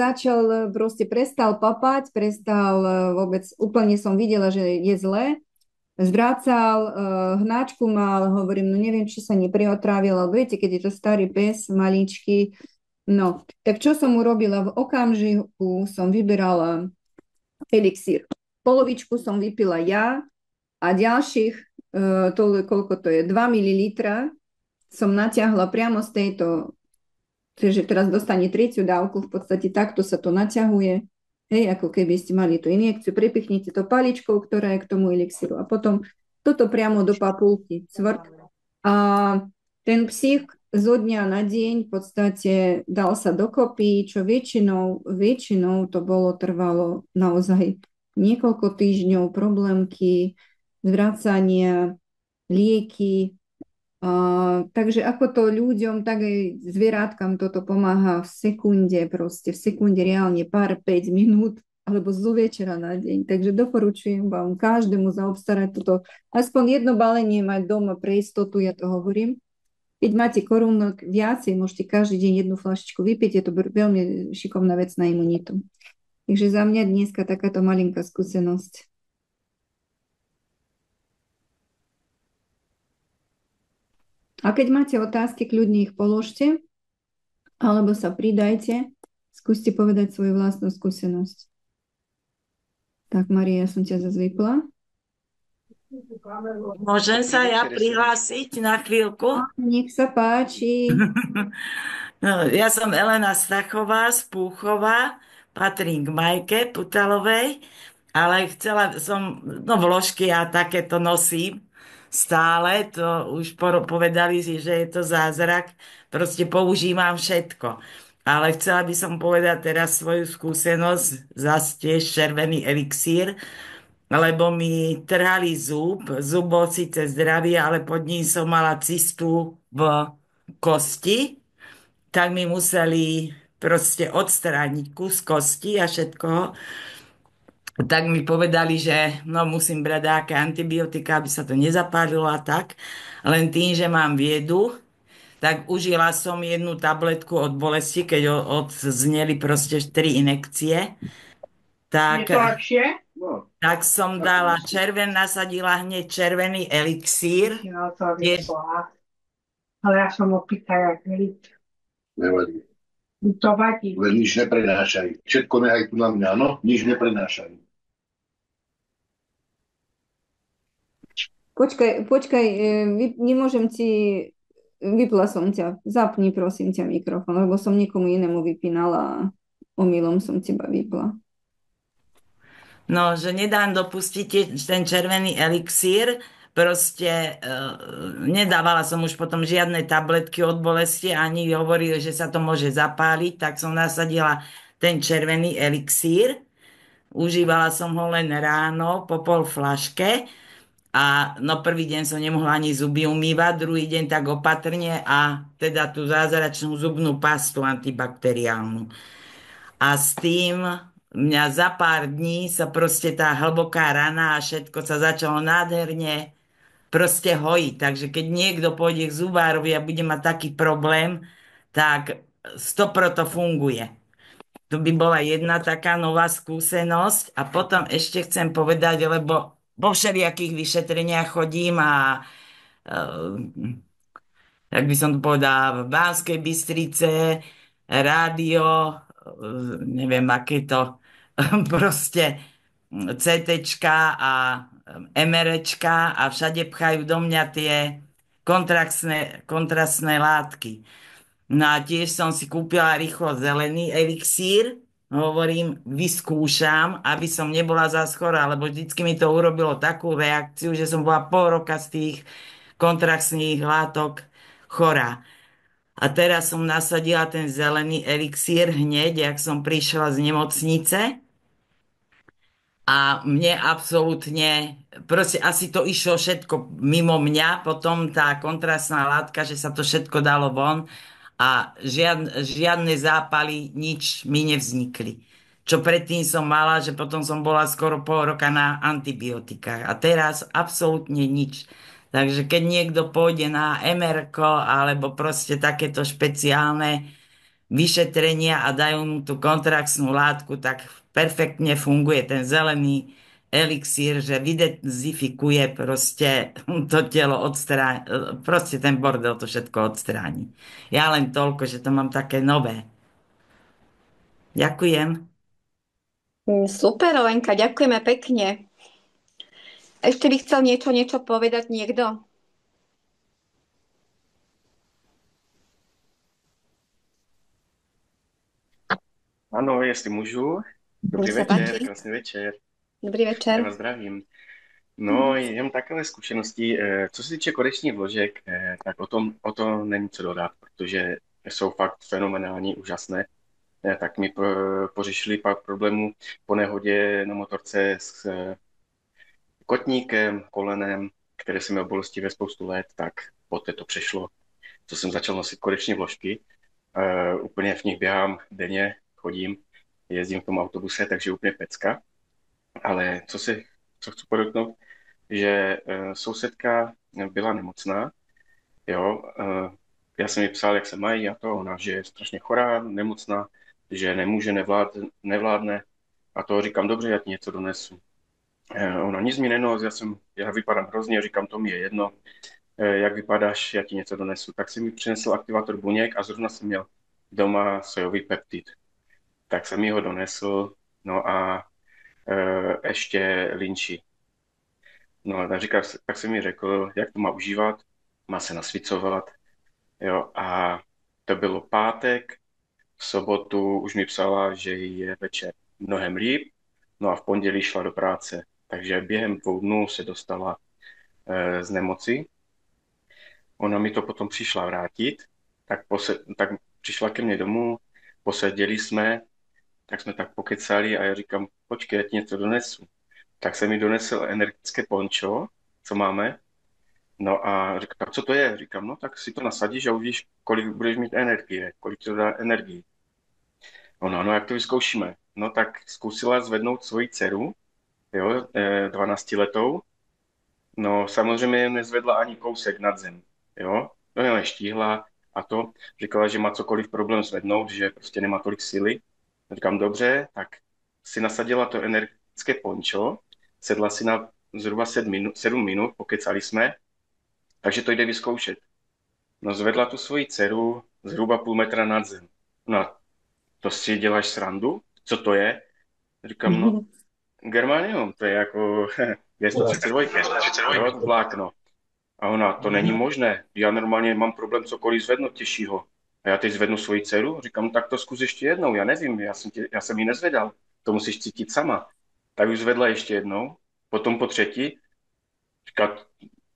prestal papať, vôbec, úplne som videla, že je zle. Zvracal, hnáčku mal, hovorím, no neviem, či sa nepriotrávil, ale viete, keď je to starý pes, maličký. No, tak čo som urobila? V okamžiku som vyberala elixír. Polovičku som vypila ja a ďalších, koľko to je, 2 ml som natiahla priamo z tejto, čiže teraz dostane 3. dávku, v podstate takto sa to naťahuje. Hej, ako keby ste mali tú injekciu, pripichnite to paličkou, ktorá je k tomu elixíru a potom toto priamo do papulky, cvrk. A ten psík zo dňa na deň v podstate dal sa dokopy, čo väčšinou to trvalo naozaj niekoľko týždňov, problémky, zvracania, lieky. Takže ako to ľuďom, tak aj zvierátkam toto pomáha v sekunde reálne pár 5 minút alebo zo večera na deň. Takže doporučujem vám každému zaobstarať toto, aspoň jedno balenie mať doma pre istotu, ja to hovorím. Keď máte korunok viacej, môžete každý deň jednu fľašičku vypiť, je to veľmi šikovná vec na imunitu. Takže za mňa dneska takáto malinká skúsenosť. A keď máte otázky, kľudne ich položte, alebo sa pridajte, skúste povedať svoju vlastnú skúsenosť. Tak, Maria, ja som ťa zase vypla. Môžem sa ja prihlásiť na chvíľku? Nech sa páči. No, ja som Elena Stachová z Púchova, patrím k Majke Putalovej, ale chcela som, vložky a takéto nosím stále, to už povedali si, že je to zázrak, proste používam všetko. Ale chcela by som povedať teraz svoju skúsenosť, zase tiež červený elixír, lebo mi trhali zub bol síce zdravý, ale pod ním som mala cystu v kosti, tak mi museli proste odstrániť kus kosti a všetko. tak mi povedali, že no, musím brať nejaké antibiotika, aby sa to nezapálilo a tak. Len tým, že mám viedu, tak užila som jednu tabletku od bolesti, keď odzneli proste 3 inekcie. Je to Tak, lepšie? No, tak som dala nasadila hneď červený elixír. no to Tiež, vyšlo. Ale ja som opýta, jak veríte. Nevadí. To vadí. Len nič neprenášaj. Všetko nehaj tu na mňa, no? Nič neprenášaj. Počkaj, nemôžem ti... Vypla som ťa. Zapni prosím ťa mikrofón, lebo som niekomu inému vypínala a omylom som teba vypla. no, že nedám dopustiť ten červený elixír, proste nedávala som už potom žiadne tabletky od bolesti, ani hovorili, že sa to môže zapáliť, tak som nasadila ten červený elixír. Užívala som ho len ráno po pol flaške a no prvý deň som nemohla ani zuby umývať, druhý deň tak opatrne a teda tú zázračnú zubnú pastu antibakteriálnu. A s tým mňa za pár dní sa proste tá hlboká rana a všetko sa začalo nádherne proste hojiť. Takže keď niekto pôjde k zubárovi a bude mať taký problém, tak 100% to funguje. To by bola jedna taká nová skúsenosť. A potom ešte chcem povedať, lebo vo všelijakých vyšetreniach chodím a jak by som to povedal, v Banskej Bystrice, rádio, neviem, aké to proste CTčka a MRčka a všade pchajú do mňa tie kontrastné látky. No a tiež som si kúpila rýchlo zelený elixír, hovorím, vyskúšam, aby som nebola zás chorá, lebo vždycky mi to urobilo takú reakciu, že som bola pol roka z tých kontrastných látok chorá. A teraz som nasadila ten zelený elixír hneď, jak som prišla z nemocnice. A mne absolútne, proste asi to išlo všetko mimo mňa, potom tá kontrastná látka, že sa to všetko dalo von a žiadne zápaly, nič mi nevznikli. Čo predtým som mala, že potom som bola skoro pol roka na antibiotikách. A teraz absolútne nič. Takže keď niekto pôjde na MR alebo proste takéto špeciálne vyšetrenia a dajú mu tú kontraktnú látku, tak perfektne funguje ten zelený elixír, že vydezifikuje proste to telo, proste ten bordel to všetko odstráni. Ja len toľko, že to mám také nové. Ďakujem. Super, Lenka, ďakujeme pekne. Ešte by chcel niečo povedať niekto? Ano, jestli můžu. Dobrý Nech sa večer, páči. krásný večer. Dobrý Já večer. vás zdravím. No, jen takové zkušenosti. Co se týče konečných vložek, tak o to není co dodat, protože jsou fakt fenomenální, úžasné. Tak mi pořešili pár problémů po nehodě na motorce s kotníkem, kolenem, které jsem měl bolestivé spoustu let, tak poté to přešlo, co jsem začal nosit koneční vložky. Úplně v nich běhám denně, chodím, jezdím v tom autobuse, takže úplně pecka. Ale co chci podotknout, že sousedka byla nemocná, jo, já jsem jí psal, jak se mají a to, ona, že je strašně chorá, nemocná, že nemůže, nevládne a to říkám, dobře, já ti něco donesu. Ona nic mi nenos, já vypadám hrozně, říkám, to mi je jedno, jak vypadáš, já ti něco donesu. Tak jsem mi přinesl aktivátor buněk a zrovna jsem měl doma sojový peptid. Tak jsem mi ho donesl, no a ještě linči. No a tak jsem mi řekl, jak to má užívat, má se nasvicovat, jo, a to bylo pátek, v sobotu už mi psala, že jí je večer mnohem líp, no a v pondělí šla do práce, takže během 2 dnů se dostala z nemoci. Ona mi to potom přišla vrátit, tak přišla ke mně domů, poseděli jsme, tak jsme tak pokecali a já říkám, počkej, já ti něco donesu. Tak jsem mi donesl energické pončo, co máme. No a říkám, co to je? Říkám, no tak si to nasadíš a uvidíš, kolik budeš mít energie, kolik to dá energii. Ono, no jak to vyzkoušíme? No tak zkusila zvednout svoji dceru jo, 12letou. No samozřejmě nezvedla ani kousek nad zem, jo. No jen štíhla a to. Říkala, že má cokoliv problém zvednout, že prostě nemá tolik síly. Říkám, dobře, tak si nasadila to energetické pončo, sedla si na zhruba 7 minut, pokecali jsme, takže to jde vyzkoušet. No zvedla tu svoji dceru zhruba půl metra nad zem. No a to si děláš srandu? Co to je? Říkám, no germanium, to je jako G132, jo, vlákno. A ona, to není možné, já normálně mám problém cokoliv zvednout těžšího. A já teď zvednu svoji dceru, říkám, tak to zkus ještě jednou, já nevím, já jsem ji nezvedal, to musíš cítit sama. Tak už zvedla ještě jednou, potom po třetí, říká,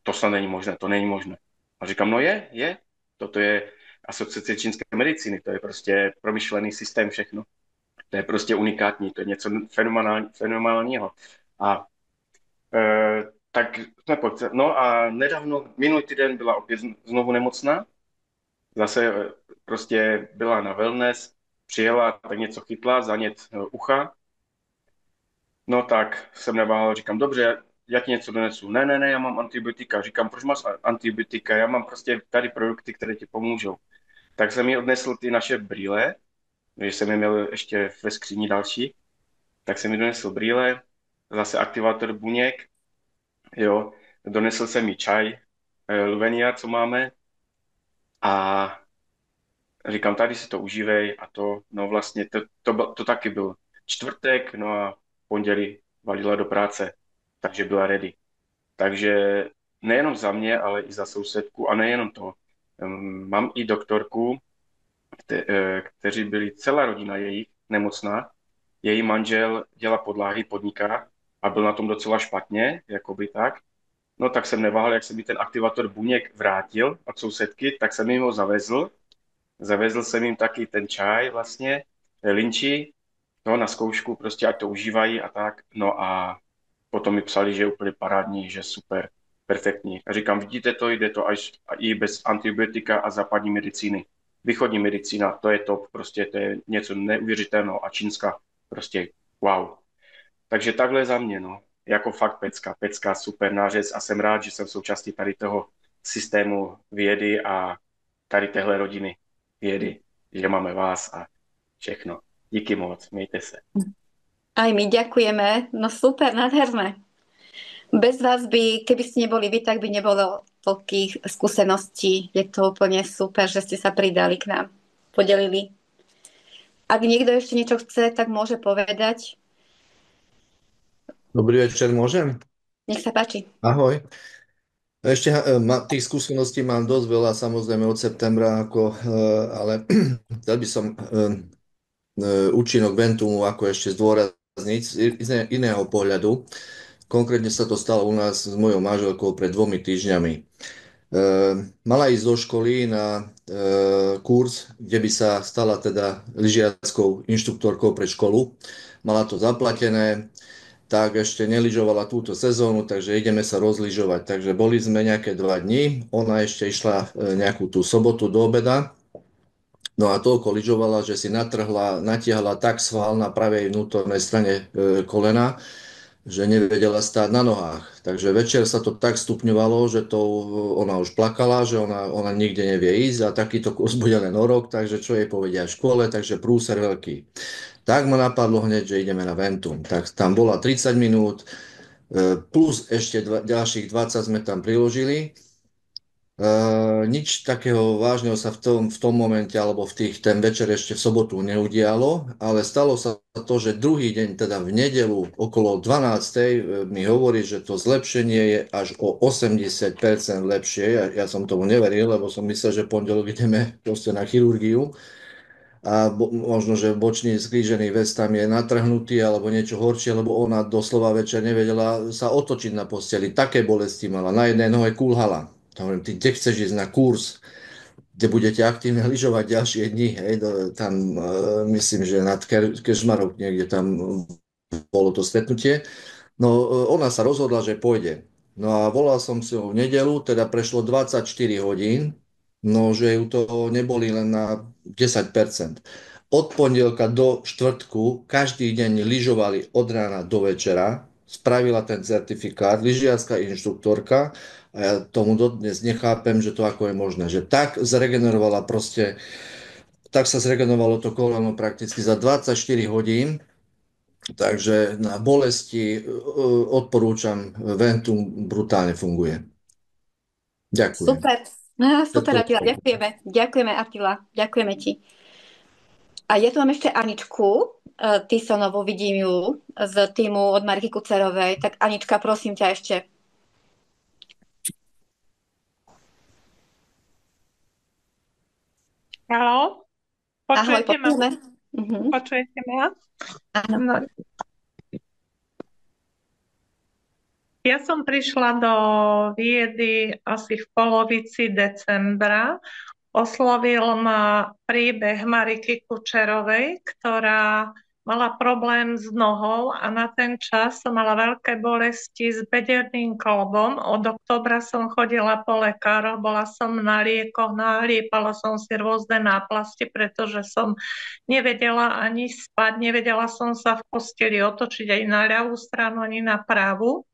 to snad není možné, to není možné. A říkám, no je, toto je asociace čínské medicíny, to je prostě promyšlený systém všechno. To je prostě unikátní, to je něco fenomenálního. A tak jsme no a nedávno, minulý týden byla opět znovu nemocná, zase prostě byla na wellness, přijela, tak něco chytla, zanět ucha. No tak jsem neváhal, říkám, dobře, já ti něco donesu. Ne, já mám antibiotika. Říkám, proč máš antibiotika? Já mám prostě tady produkty, které ti pomůžou. Tak jsem jí odnesl ty naše brýle, když jsem je měl ještě ve skříni další, tak jsem jí donesl brýle, zase aktivátor buněk, jo, donesl jsem jí čaj, Luvenia, co máme, a říkám, tady si to užívej a to, no vlastně to taky byl čtvrtek, no a pondělí valila do práce, takže byla ready. Takže nejenom za mě, ale i za sousedku a nejenom to. Mám i doktorku, kteří byli celá rodina jejich nemocná. Její manžel dělá podlahy, podniká a byl na tom docela špatně, jakoby tak. No tak jsem neváhal, jak se mi ten aktivátor buněk vrátil od sousedky, tak jsem jim ho zavezl. Zavezl jsem jim taky ten čaj vlastně, linči, no na zkoušku, prostě ať to užívají a tak. No a potom mi psali, že je úplně parádní, že super, perfektní. A říkám, vidíte to, jde to až i bez antibiotika a západní medicíny. Východní medicína, to je top, prostě to je něco neuvěřitelného a čínská, prostě wow. Takže takhle za mě, no. Jako fakt pecka, super nářez a jsem rád, že jsem součástí tady toho systému vědy a tady téhle rodiny vědy, že máme vás a všechno. Díky moc, mějte se. Aj my ďakujeme, no super, nádherné. Bez vás by, keby ste neboli vy, tak by nebolo toľkých skúseností. Je to úplne super, že ste sa pridali k nám, podelili. Ak niekto ešte niečo chce, tak môže povedať. Dobrý večer, môžem? Nech sa páči. Ahoj. Ešte tých skúseností mám dosť veľa, samozrejme od septembra, ale chcel by som účinok Ventumu ako ešte zdôrazniť z iného pohľadu. Konkrétne sa to stalo u nás s mojou manželkou pred 2 týždňami. Mala ísť do školy na kurz, kde by sa stala teda lyžiackou inštruktorkou pre školu. Mala to zaplatené, tak ešte nelyžovala túto sezónu, takže ideme sa rozlyžovať. Takže boli sme nejaké 2 dni, ona ešte išla nejakú tú sobotu do obeda, no a toľko lyžovala, že si natiahla tak sval na pravej vnútornej strane kolena, že nevedela stáť na nohách. Takže večer sa to tak stupňovalo, že ona už plakala, že ona nikde nevie ísť a takýto kurz bude len o rok, takže čo jej povedia v škole, takže prúser veľký. Tak ma napadlo hneď, že ideme na Ventum. Tak tam bola 30 minút, plus ešte ďalších 20 sme tam priložili. Nič takého vážneho sa v tom momente alebo ten večer ešte v sobotu neudialo, ale stalo sa to, že druhý deň, teda v nedeľu okolo 12. mi hovorí, že to zlepšenie je až o 80% lepšie. Ja som tomu neveril, lebo som myslel, že pondelok ideme proste na chirurgiu a možno, že bočný skrížený väz tam je natrhnutý alebo niečo horšie, lebo ona doslova večer nevedela sa otočiť na posteli. Také bolesti mala, na jednej nohe kulhala. Hovorím, ty kde chceš ísť na kurz, kde budete aktívne lyžovať ďalšie dni, hej, tam myslím, že nad Kežmarok niekde tam bolo to stretnutie. No ona sa rozhodla, že pôjde. No a volal som si ho v nedeľu, teda prešlo 24 hodín, no že ju to neboli len na 10%. Od pondelka do štvrtku každý deň lyžovali od rána do večera, spravila ten certifikát, lyžiarska inštruktorka, a ja tomu dodnes nechápem, že to ako je možné, že tak zregenerovala proste, tak sa zregenerovalo to koleno prakticky za 24 hodín, takže na bolesti odporúčam, Ventum brutálne funguje. Ďakujem. Super. No, super, Všetko Attila, dobré. ďakujeme. Ďakujeme, Attila. Ďakujeme ti. A je tu mám ešte Aničku Tisonovú, vidím ju z týmu od Mariky Kucerovej. Tak Anička, prosím ťa ešte. Haló? Ahoj, Počujete ma? počujeme. Počujete ma? Áno. No. Ja som prišla do Viedy asi v polovici decembra. Oslovil ma príbeh Mariky Kučerovej, ktorá mala problém s nohou a na ten čas som mala veľké bolesti s bederným klbom. Od októbra som chodila po lekároch, bola som na liekoch, naliepala som si rôzne náplasti, pretože som nevedela ani spať, nevedela som sa v posteli otočiť aj na ľavú stranu, ani na pravú.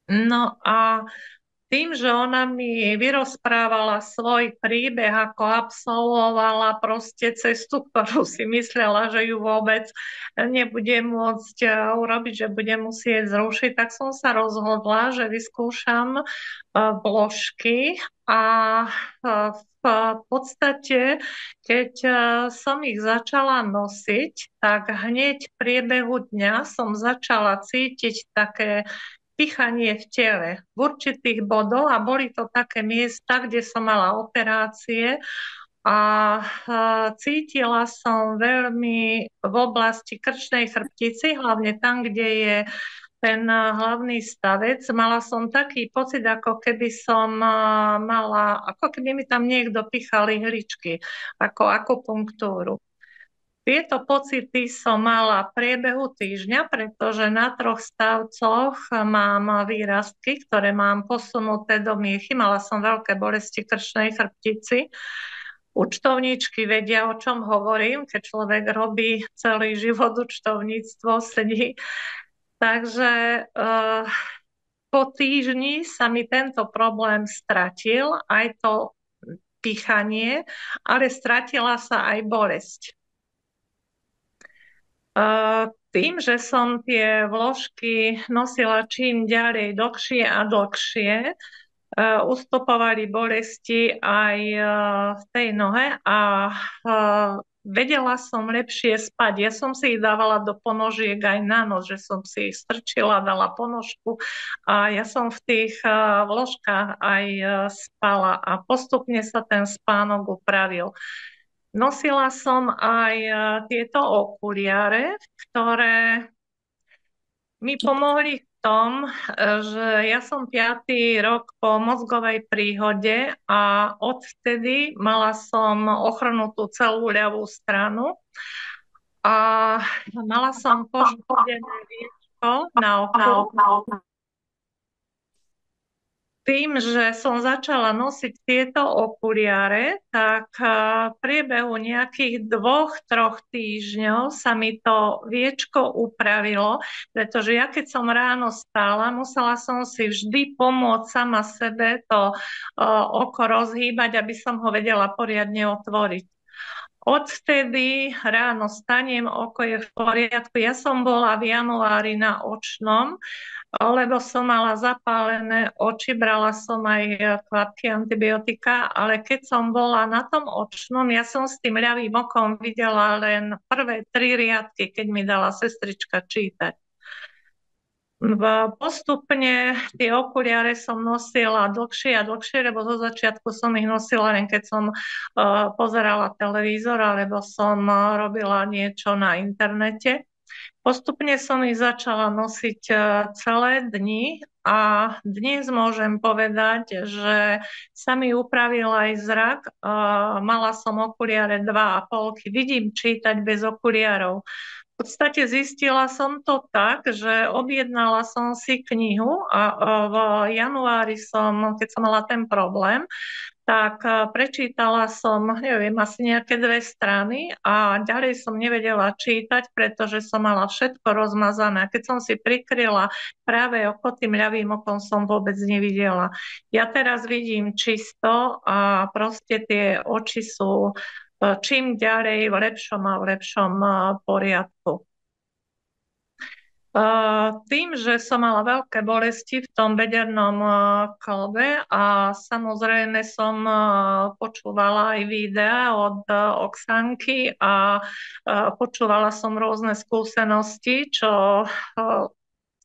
No a tým, že ona mi vyrozprávala svoj príbeh, ako absolvovala proste cestu, ktorú si myslela, že ju vôbec nebude môcť urobiť, že bude musieť zrušiť, tak som sa rozhodla, že vyskúšam vložky a v podstate, keď som ich začala nosiť, tak hneď v priebehu dňa som začala cítiť také pichanie v tele v určitých bodoch a boli to také miesta, kde som mala operácie a cítila som veľmi v oblasti krčnej chrbtici, hlavne tam, kde je ten hlavný stavec. Mala som taký pocit, ako keby som ako keby mi tam niekto pichal ihličky, ako akupunktúru. Tieto pocity som mala v priebehu týždňa, pretože na 3 stavcoch mám výrastky, ktoré mám posunuté do miechy. Mala som veľké bolesti krčnej chrbtici. Účtovníčky vedia, o čom hovorím, keď človek robí celý život účtovníctvo, sedí. Takže po týždni sa mi tento problém stratil, aj to pichanie, ale stratila sa aj bolesť. Tým, že som tie vložky nosila čím ďalej dlhšie a dlhšie, ustupovali bolesti aj v tej nohe a vedela som lepšie spať. Ja som si ich dávala do ponožiek aj na noc, že som si ich strčila, dala ponožku a ja som v tých vložkách aj spala a postupne sa ten spánok upravil. Nosila som aj tieto okuliare, ktoré mi pomohli v tom, že ja som 5. rok po mozgovej príhode a odvtedy mala som ochrnutú celú ľavú stranu a mala som poškodené viečko na oku. Tým, že som začala nosiť tieto okuliare, tak v priebehu nejakých 2-3 týždňov sa mi to viečko upravilo, pretože ja keď som ráno stála, musela som si vždy pomôcť sama sebe to oko rozhýbať, aby som ho vedela poriadne otvoriť. Odvtedy ráno stanem, oko je v poriadku. Ja som bola v januári na očnom, lebo som mala zapálené oči, brala som aj kvapky antibiotika, ale keď som bola na tom očnom, ja som s tým ľavým okom videla len prvé 3 riadky, keď mi dala sestrička čítať. Postupne tie okuliare som nosila dlhšie a dlhšie, lebo zo začiatku som ich nosila len keď som pozerala televízor alebo som robila niečo na internete. Postupne som ich začala nosiť celé dni a dnes môžem povedať, že sa mi upravil aj zrak. Mala som okuliare 2,5, vidím čítať bez okuliarov. V podstate zistila som to tak, že objednala som si knihu a v januári keď som mala ten problém, tak prečítala som, neviem, asi nejaké 2 strany a ďalej som nevedela čítať, pretože som mala všetko rozmazané. A keď som si prikryla práve oko, tým ľavým okom som vôbec nevidela. Ja teraz vidím čisto a proste tie oči sú čím ďalej v lepšom a v lepšom poriadku. Tým, že som mala veľké bolesti v tom bedernom kĺbe a samozrejme som počúvala aj videa od Oksanky a počúvala som rôzne skúsenosti, čo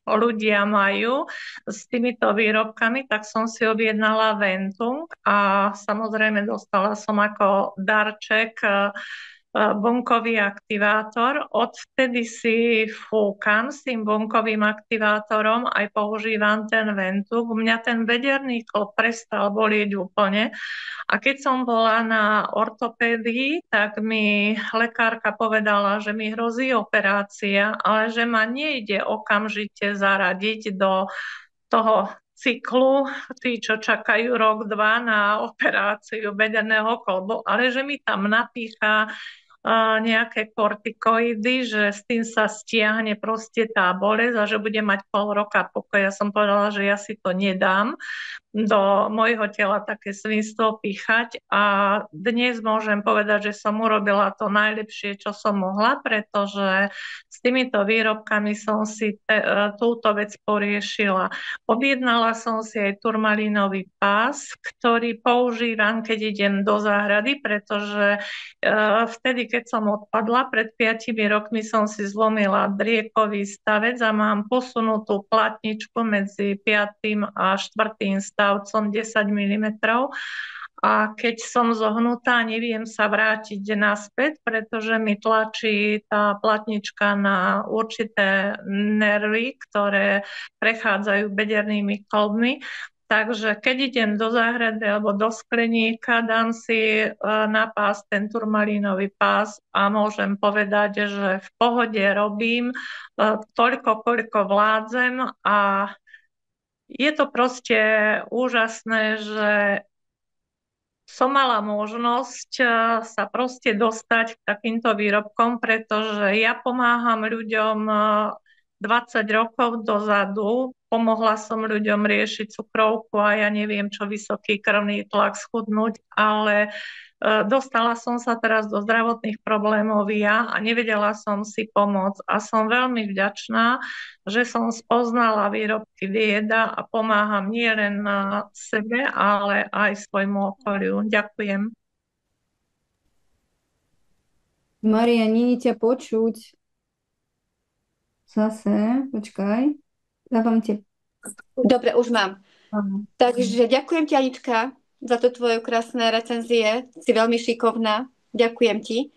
ľudia majú s týmito výrobkami, tak som si objednala Ventung a samozrejme dostala som ako darček bunkový aktivátor. Odvtedy si fúkam s tým bunkovým aktivátorom, aj používam ten Ventung. Mňa ten bederný kĺb prestal bolieť úplne. A keď som bola na ortopédii, tak mi lekárka povedala, že mi hrozí operácia, ale že ma nejde okamžite zaradiť do toho cyklu, tí, čo čakajú rok, 2 na operáciu bederného kĺbu, ale že mi tam napícha nejaké kortikoidy, že s tým sa stiahne proste tá bolesť a že bude mať pol roka pokoj. Ja som povedala, že ja si to nedám do môjho tela také svinstvo píchať a dnes môžem povedať, že som urobila to najlepšie, čo som mohla, pretože s týmito výrobkami som si túto vec poriešila. Objednala som si aj turmalínový pás, ktorý používam, keď idem do záhrady, pretože vtedy, keď som odpadla, pred 5 rokmi som si zlomila driekový stavec a mám posunutú platničku medzi 5. a 4. stavcom 10 mm. A keď som zohnutá, neviem sa vrátiť naspäť, pretože mi tlačí tá platnička na určité nervy, ktoré prechádzajú bedernými kĺbmi. Takže keď idem do záhrady alebo do skleníka, dám si na pás ten turmalínový pás a môžem povedať, že v pohode robím toľko, koľko vládzem a je to proste úžasné, že som mala možnosť sa proste dostať k takýmto výrobkom, pretože ja pomáham ľuďom 20 rokov dozadu. Pomohla som ľuďom riešiť cukrovku a ja neviem čo, vysoký krvný tlak, schudnúť, ale dostala som sa teraz do zdravotných problémov ja a nevedela som si pomôcť. A som veľmi vďačná, že som spoznala výrobky Vieda a pomáham nielen sebe, ale aj svojmu okoliu. Ďakujem. Maria, nie je ťa počuť. Zase, počkaj. Dávam ti. Dobre, už mám. Aha. Takže ďakujem ti, Anička, za to tvoje krásne recenzie. Si veľmi šikovná. Ďakujem ti.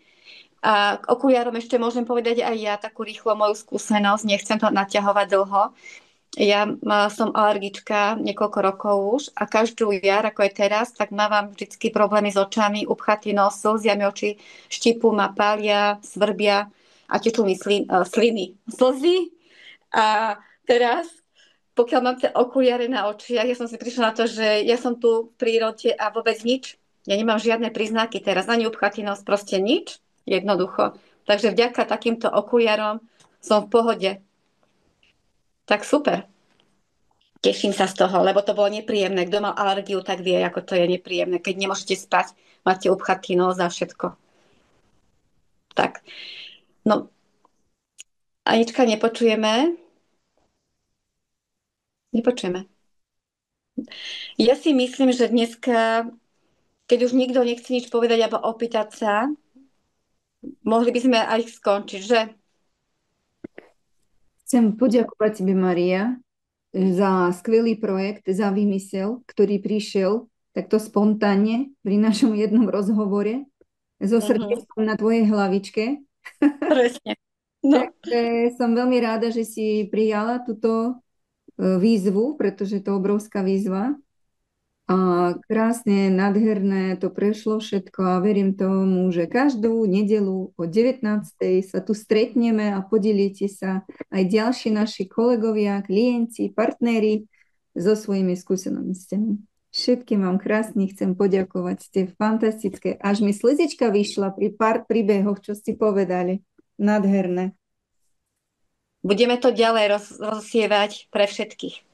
A k okuliarom ešte môžem povedať aj ja takú rýchlo moju skúsenosť. Nechcem to naťahovať dlho. Ja som alergička niekoľko rokov už a každú jar, ako je teraz, tak mám vždy problémy s očami, upchatý nos, slzia mi oči, štipu ma, pália, svrbia a tečú mi sliny, slzy. A teraz, pokiaľ mám tie okuliare na očiach, ja som si prišla na to, že ja som tu v prírode a vôbec nič. Ja nemám žiadne príznaky teraz, ani upchatý nos, proste nič. Jednoducho. Takže vďaka takýmto okuliarom som v pohode. Tak super. Teším sa z toho, lebo to bolo nepríjemné. Kto mal alergiu, tak vie, ako to je nepríjemné. Keď nemôžete spať, máte upchatý nos a všetko. Tak. No. Anička, nepočujeme? Nepočujeme. Ja si myslím, že dneska, keď už nikto nechce nič povedať alebo opýtať sa, mohli by sme aj skončiť, že? Chcem poďakovať tebe, Maria, za skvelý projekt, za výmysel, ktorý prišiel takto spontánne pri našom jednom rozhovore so srdiečkom na tvojej hlavičke. Presne. No. Takže som veľmi ráda, že si prijala túto výzvu, pretože to je obrovská výzva. A krásne, nádherné to prešlo všetko a verím tomu, že každú nedeľu o 19. sa tu stretneme a podelíte sa aj ďalší naši kolegovia, klienti, partneri so svojimi skúsenostiami. Všetkým vám krásne chcem poďakovať. Ste fantastické. Až mi slzička vyšla pri pár príbehoch, čo ste povedali. Nádherné. Budeme to ďalej rozsievať pre všetkých.